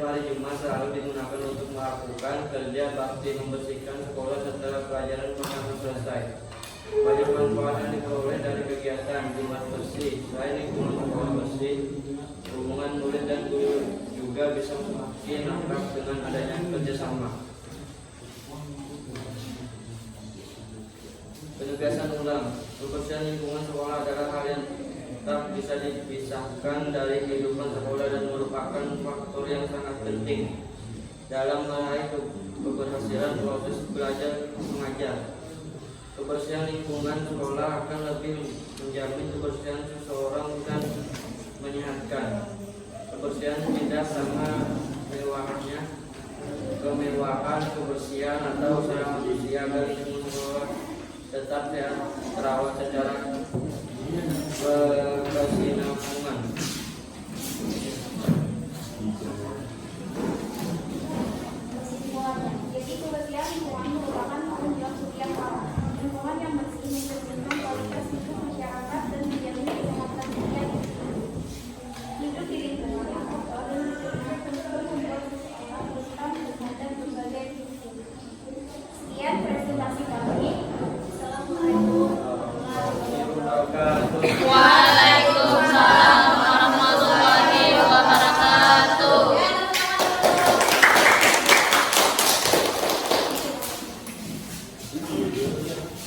hari Jumat selalu digunakan untuk melakukan kerja bakti membersihkan sekolah setelah pelajaran pertama selesai. Banyak manfaat yang diperoleh dari kegiatan Jumat bersih. Selain lingkungan sekolah bersih, hubungan murid dan guru juga bisa semakin akrab dengan adanya kerjasama. Penegasan ulang, kebersihan lingkungan sekolah adalah hal yang tak bisa dipisahkan dari kehidupan sekolah dan merupakan faktor yang sangat penting dalam meraih keberhasilan proses belajar mengajar. Kebersihan lingkungan sekolah akan lebih menjamin kebersihan seseorang dan menyehatkan. Kebersihan tidak sama kemewahan kebersihan atau usaha manusia agar lingkungan sekolah tetap sehat, terawat secara berkesinambungan. Jadi kebersihan lingkungan merupakan tanggung jawab setiap orang. Lingkungan yang bersih mencerminkan kualitas hidup masyarakat dan menjamin kesehatan setiap hidup di lingkungan yang kotor dan lingkungan tentu membuat seseorang rentan terhadap berbagai risiko. Sekian presentasi kami. Assalamualaikum warahmatullahi wabarakatuh. wabarakatuh. Waalaikumsalam warahmatullahi wabarakatuh.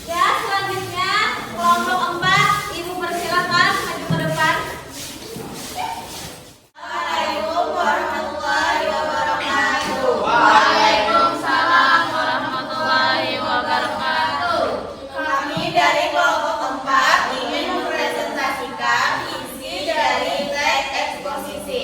Ya, selanjutnya kelompok 4, Ibu persilakan maju ke depan. Assalamualaikum warahmatullahi wabarakatuh. Waalaikumsalam warahmatullahi wabarakatuh. Kami dari kelompok 4 ingin mempresentasikan isi dari teks eksposisi.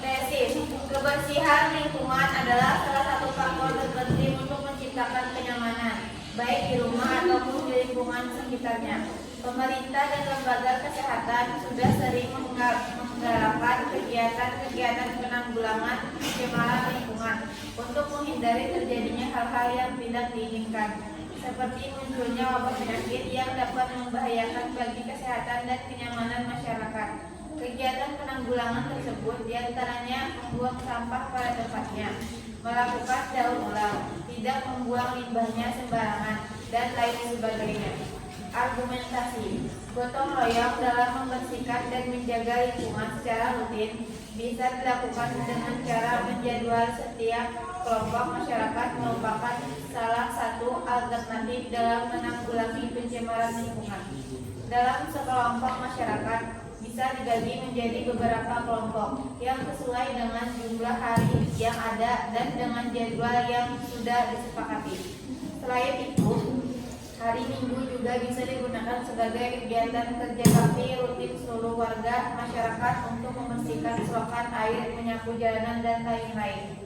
Tesis, kebersihan lingkungan adalah salah satu faktor terpenting untuk menciptakan kenyamanan, baik di rumah ataupun di lingkungan sekitarnya. Pemerintah dan lembaga kesehatan sudah sering menggalakkan kegiatan-kegiatan penanggulangan pencemaran lingkungan untuk menghindari terjadinya hal-hal yang tidak diinginkan, seperti munculnya wabah penyakit yang dapat membahayakan bagi kesehatan dan kenyamanan masyarakat. Kegiatan penanggulangan tersebut diantaranya membuang sampah pada tempatnya, melakukan daur ulang, tidak membuang limbahnya sembarangan, dan lain sebagainya. Argumentasi, gotong royong dalam membersihkan dan menjaga lingkungan secara rutin bisa dilakukan dengan cara menjadwal setiap kelompok masyarakat merupakan salah satu alternatif dalam menanggulangi pencemaran lingkungan. Dalam sekelompok masyarakat bisa dibagi menjadi beberapa kelompok yang sesuai dengan jumlah hari yang ada dan dengan jadwal yang sudah disepakati. Selain itu, hari Minggu juga bisa digunakan sebagai kegiatan kerja bakti rutin seluruh warga masyarakat untuk membersihkan selokan air, menyapu jalanan, dan lain-lain.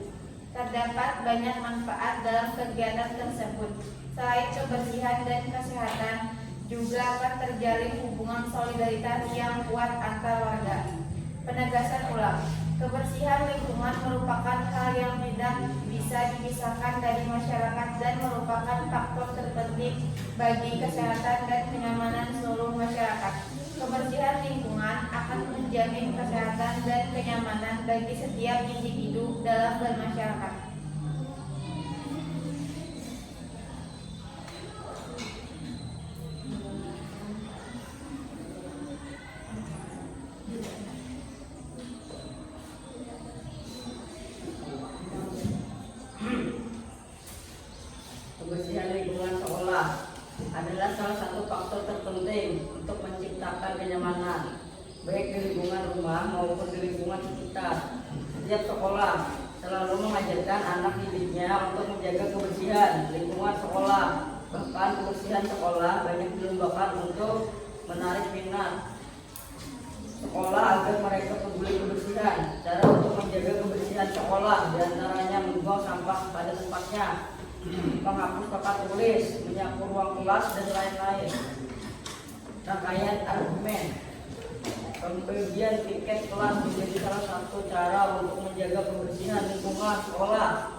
Terdapat banyak manfaat dalam kegiatan tersebut. Selain kebersihan dan kesehatan, juga akan terjalin hubungan solidaritas yang kuat antar warga. Penegasan ulang, kebersihan lingkungan merupakan hal yang tidak bisa dipisahkan dari masyarakat dan merupakan faktor terpenting bagi kesehatan dan kenyamanan seluruh masyarakat. Kebersihan lingkungan akan menjamin kesehatan dan kenyamanan bagi setiap individu dalam bermasyarakat. Kebersihan lingkungan sekolah adalah salah satu faktor terpenting untuk menciptakan kenyamanan, baik di lingkungan rumah maupun di lingkungan sekitar. Setiap sekolah selalu mengajarkan anak didiknya untuk menjaga kebersihan lingkungan sekolah. Bahkan kebersihan sekolah banyak dilombakan untuk menarik minat sekolah agar mereka peduli kebersihan. Cara untuk menjaga kebersihan sekolah diantaranya membuang sampah pada tempatnya, menghapus papan tulis, menyapu ruang kelas, dan lain-lain. Rangkaian argumen, pembagian tiket kelas menjadi salah satu cara untuk menjaga kebersihan lingkungan sekolah.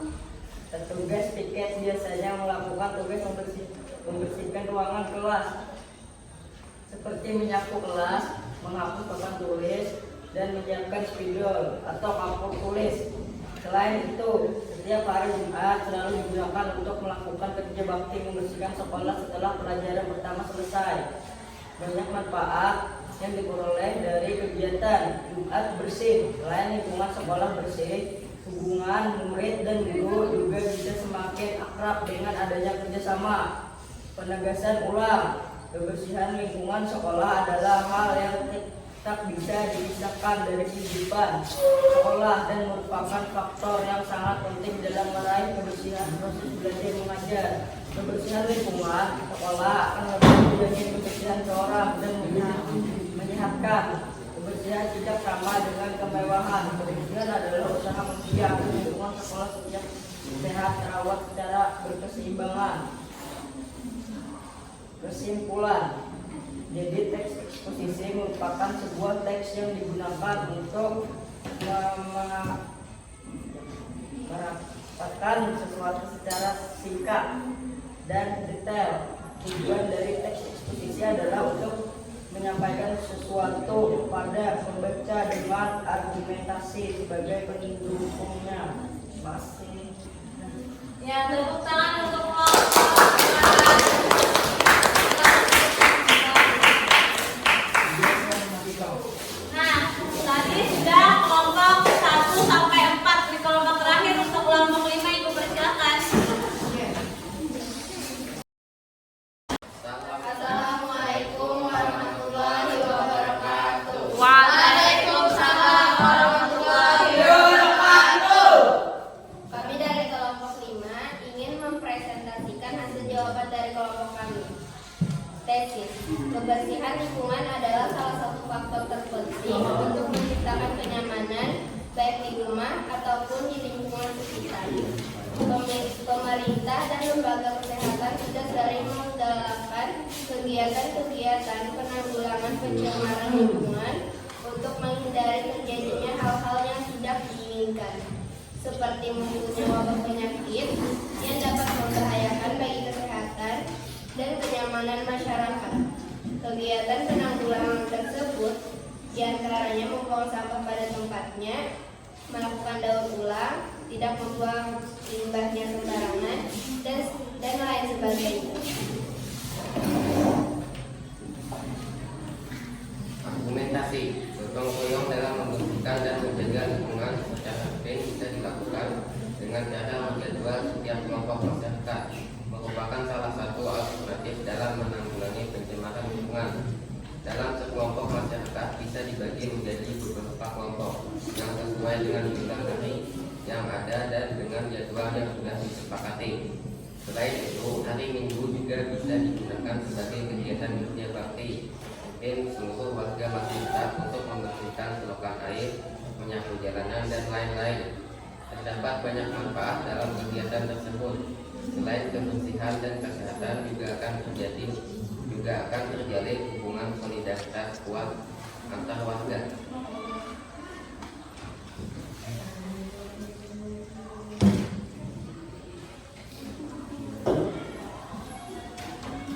Petugas tiket biasanya melakukan tugas membersihkan ruangan kelas, seperti menyapu kelas, menghapus papan tulis, dan menyiapkan spidol atau kapur tulis. Selain itu, setiap hari Jumat selalu digunakan untuk melakukan kerja bakti membersihkan sekolah setelah pelajaran pertama selesai. Banyak manfaat yang diperoleh dari kegiatan Jumat bersih. Selain lingkungan sekolah bersih, hubungan murid dan guru juga bisa semakin akrab dengan adanya kerjasama. Penegasan ulang, kebersihan lingkungan sekolah adalah hal yang tak bisa dipisahkan dari kehidupan sekolah dan merupakan faktor yang sangat penting dalam meraih kebersihan proses belajar mengajar. Kebersihan lingkungan sekolah akan lebih menjadi kebersihan seorang dan menyehatkan. Kebersihan tidak sama dengan kemewahan. Kebersihan adalah usaha manusia lingkungan sekolah setiap sehat terawat secara berkeseimbangan. Kesimpulan, jadi teks eksposisi merupakan sebuah teks yang digunakan untuk merapatkan sesuatu secara singkat dan detail. Tujuan dari teks eksposisi adalah untuk menyampaikan sesuatu kepada pembaca dengan argumentasi sebagai pendukungnya. Masih. Ya, tepuk tangan untuk Nah, tadi sudah kelompok 1 sampai 4. Di kelompok terakhir untuk kelompok 5 Ibu persilakan. Assalamualaikum warahmatullahi wabarakatuh. Waalaikumsalam warahmatullahi wabarakatuh. Kami dari kelompok 5 ingin mempresentasikan hasil jawaban dari kelompok kami. Tesis, kebersihan lingkungan adalah salah satu faktor terpenting untuk menciptakan kenyamanan baik di rumah ataupun di lingkungan sekitar. Pemerintah dan lembaga kesehatan sudah sering menggalakkan kegiatan-kegiatan penanggulangan pencemaran lingkungan untuk menghindari terjadinya hal-hal yang tidak diinginkan, seperti munculnya wabah penyakit yang dapat membahayakan bagi kesehatan dan kenyamanan masyarakat. Kegiatan penanggulangan tersebut diantaranya membuang sampah pada tempatnya, melakukan daur ulang, tidak membuang limbahnya sembarangan, dan lain sebagainya. Argumentasi gotong royong dalam membersihkan dan menjaga lingkungan secara rutin bisa dilakukan dengan cara menjadwal setiap kelompok masyarakat, merupakan salah satu alternatif dalam menanggulangi pencemaran lingkungan. Dalam sekelompok masyarakat bisa dibagi menjadi beberapa kelompok yang sesuai dengan jumlah hari yang ada dan dengan jadwal yang sudah disepakati. Selain itu, hari Minggu juga bisa digunakan sebagai kegiatan kerja bakti. Mungkin seluruh warga masyarakat untuk membersihkan selokan air, menyapu jalanan, dan lain-lain. Terdapat banyak manfaat dalam kegiatan tersebut. Selain kebersihan dan kesehatan juga akan terjalin hubungan solidaritas kuat antar warga.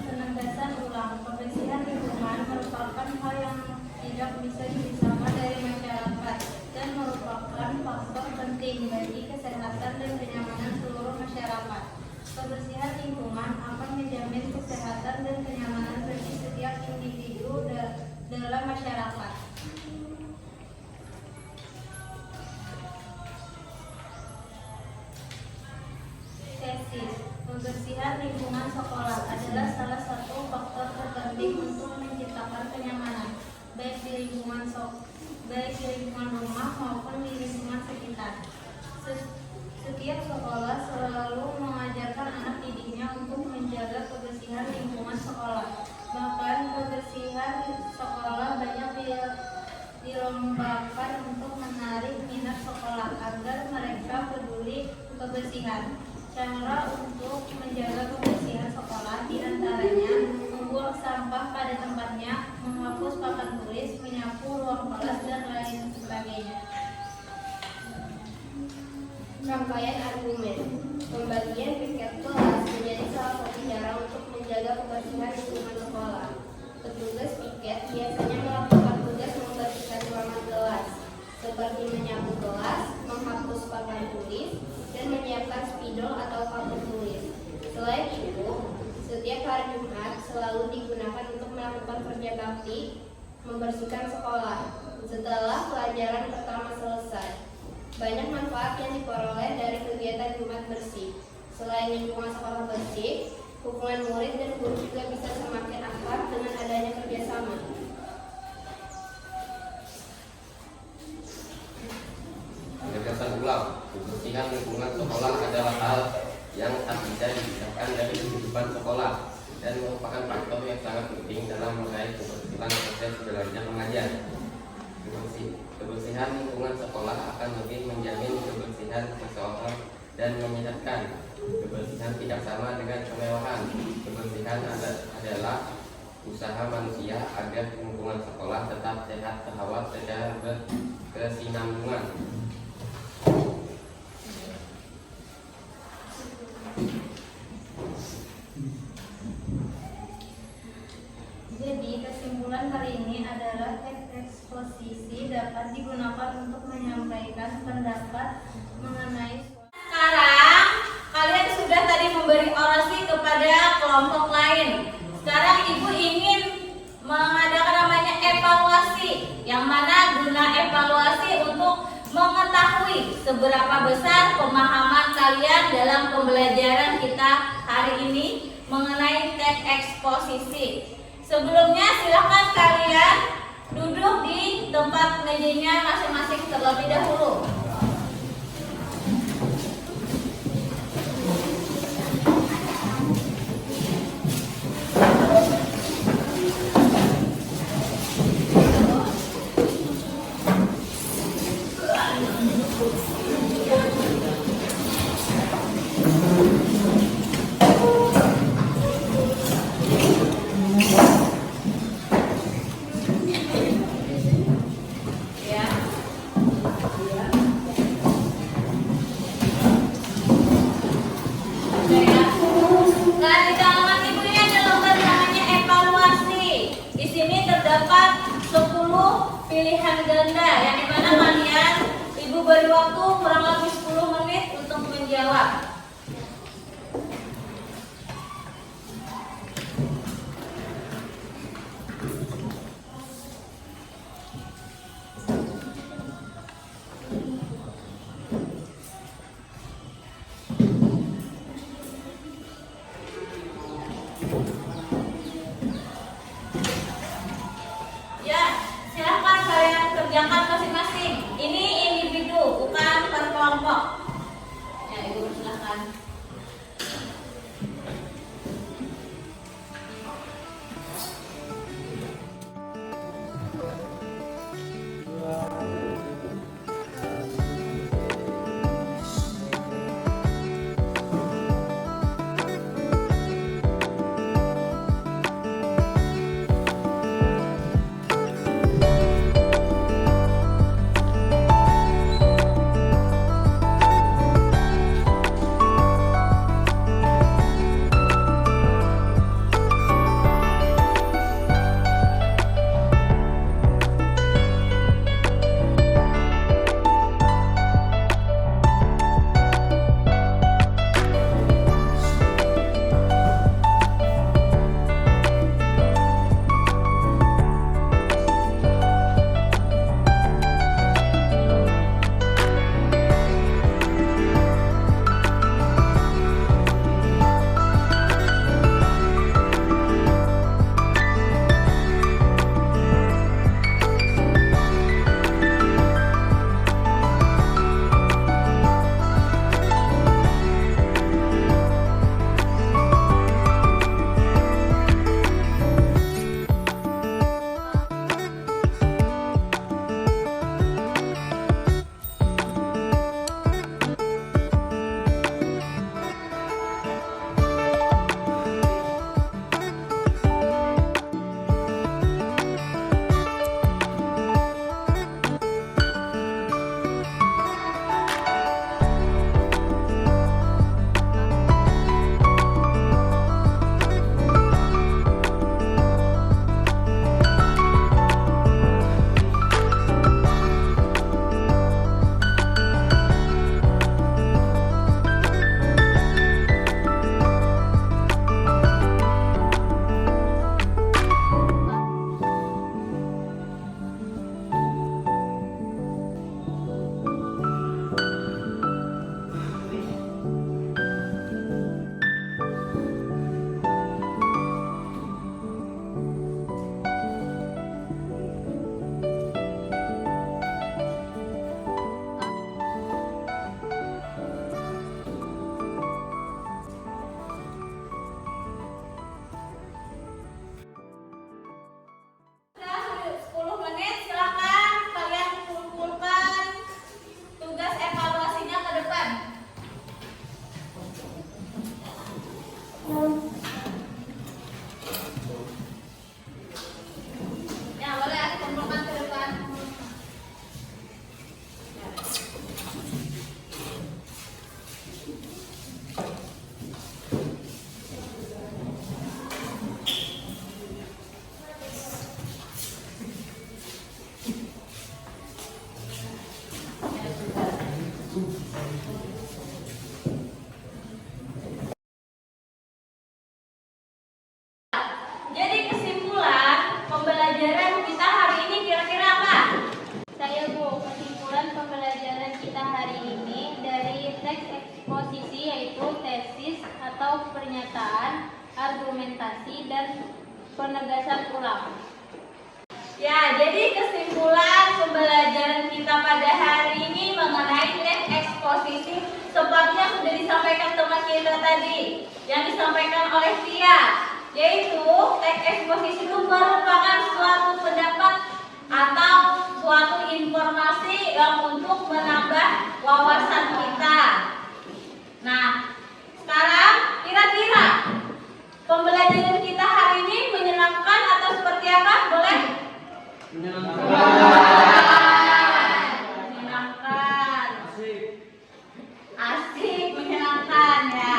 Penegasan ulang, kebersihan lingkungan merupakan hal yang tidak bisa dipisahkan dari masyarakat dan merupakan faktor penting bagi kesehatan dan kenyamanan seluruh masyarakat. Kebersihan lingkungan akan menjamin kesehatan dan kenyamanan bagi setiap individu dalam masyarakat. Tesis, kebersihan lingkungan sekolah adalah salah satu faktor terpenting untuk menciptakan kenyamanan, baik di lingkungan rumah maupun di lingkungan sekitar. Setiap sekolah selalu mengajarkan anak didiknya untuk menjaga kebersihan lingkungan sekolah. Bahkan kebersihan sekolah banyak dilombakan untuk menarik minat sekolah agar mereka peduli kebersihan. Cara untuk menjaga kebersihan sekolah diantaranya membuang sampah pada tempatnya, menghapus papan tulis, menyapu ruang kelas, dan lain sebagainya. Rangkaian argumen. Pembagian piket kelas menjadi salah satu cara untuk menjaga kebersihan lingkungan sekolah. Petugas piket biasanya melakukan tugas membersihkan ruangan kelas, seperti menyapu kelas, menghapus papan tulis, dan menyiapkan spidol atau papan tulis. Selain itu, setiap hari Jumat selalu digunakan untuk melakukan kerja bakti membersihkan sekolah setelah pelajaran pertama selesai. Banyak manfaat yang diperoleh dari kegiatan Jumat bersih. Selain lingkungan sekolah bersih, hubungan murid dan guru juga bisa semakin akrab dengan adanya kerjasama. Penegasan ulang, kebersihan lingkungan sekolah adalah hal yang tak bisa dipisahkan dari kehidupan sekolah dan merupakan faktor yang sangat penting dalam meraih keberhasilan proses belajar mengajar. Kebersihan lingkungan sekolah akan lebih menjamin kebersihan seseorang dan menyehatkan. Kebersihan tidak sama dengan kemewahan. Kebersihan adalah usaha manusia agar lingkungan sekolah tetap sehat terawat secara berkesinambungan. Jadi kesimpulan hari mengetahui seberapa besar pemahaman kalian dalam pembelajaran kita hari ini mengenai teks eksposisi. Sebelumnya silakan kalian duduk di tempat mejanya masing-masing terlebih dahulu. Ya. Oke ya. Nah, di halaman ibu ini ada lembar namanya evaluasi. Di sini terdapat 10 pilihan ganda yang dimana kalian ibu beri waktu kurang lebih 10 menit untuk menjawab. Ya, silahkan kalian kerjakan masing-masing. Ini individu, bukan per kelompok. Ya, ibu silahkan. argumentasi dan penegasan ulang. Ya, jadi kesimpulan pembelajaran kita pada hari ini mengenai teks eksposisi sepertinya sudah disampaikan teman kita tadi yang disampaikan oleh Tia, yaitu teks eksposisi itu merupakan suatu pendapat atau suatu informasi yang untuk menambah wawasan kita. Nah, sekarang kira-kira pembelajaran kita hari ini menyenangkan atau seperti apa? Boleh? Menyenangkan. Asik, menyenangkan ya.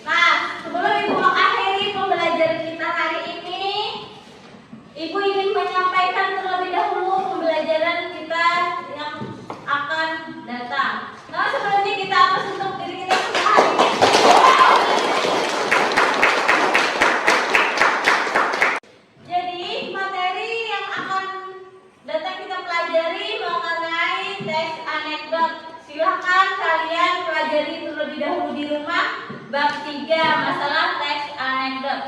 Nah, sebelum Ibu mengakhiri pembelajaran kita hari ini, Ibu ingin menyampaikan terlebih dahulu pembelajaran kita yang akan datang. Nah, sebelumnya kita akan untuk diri kita hari ini. Jadi, materi yang akan datang kita pelajari mengenai teks anekdot. Silahkan kalian pelajari terlebih dahulu di rumah bab 3 masalah teks anekdot.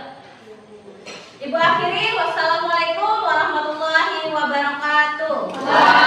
Ibu akhiri, wassalamualaikum warahmatullahi wabarakatuh.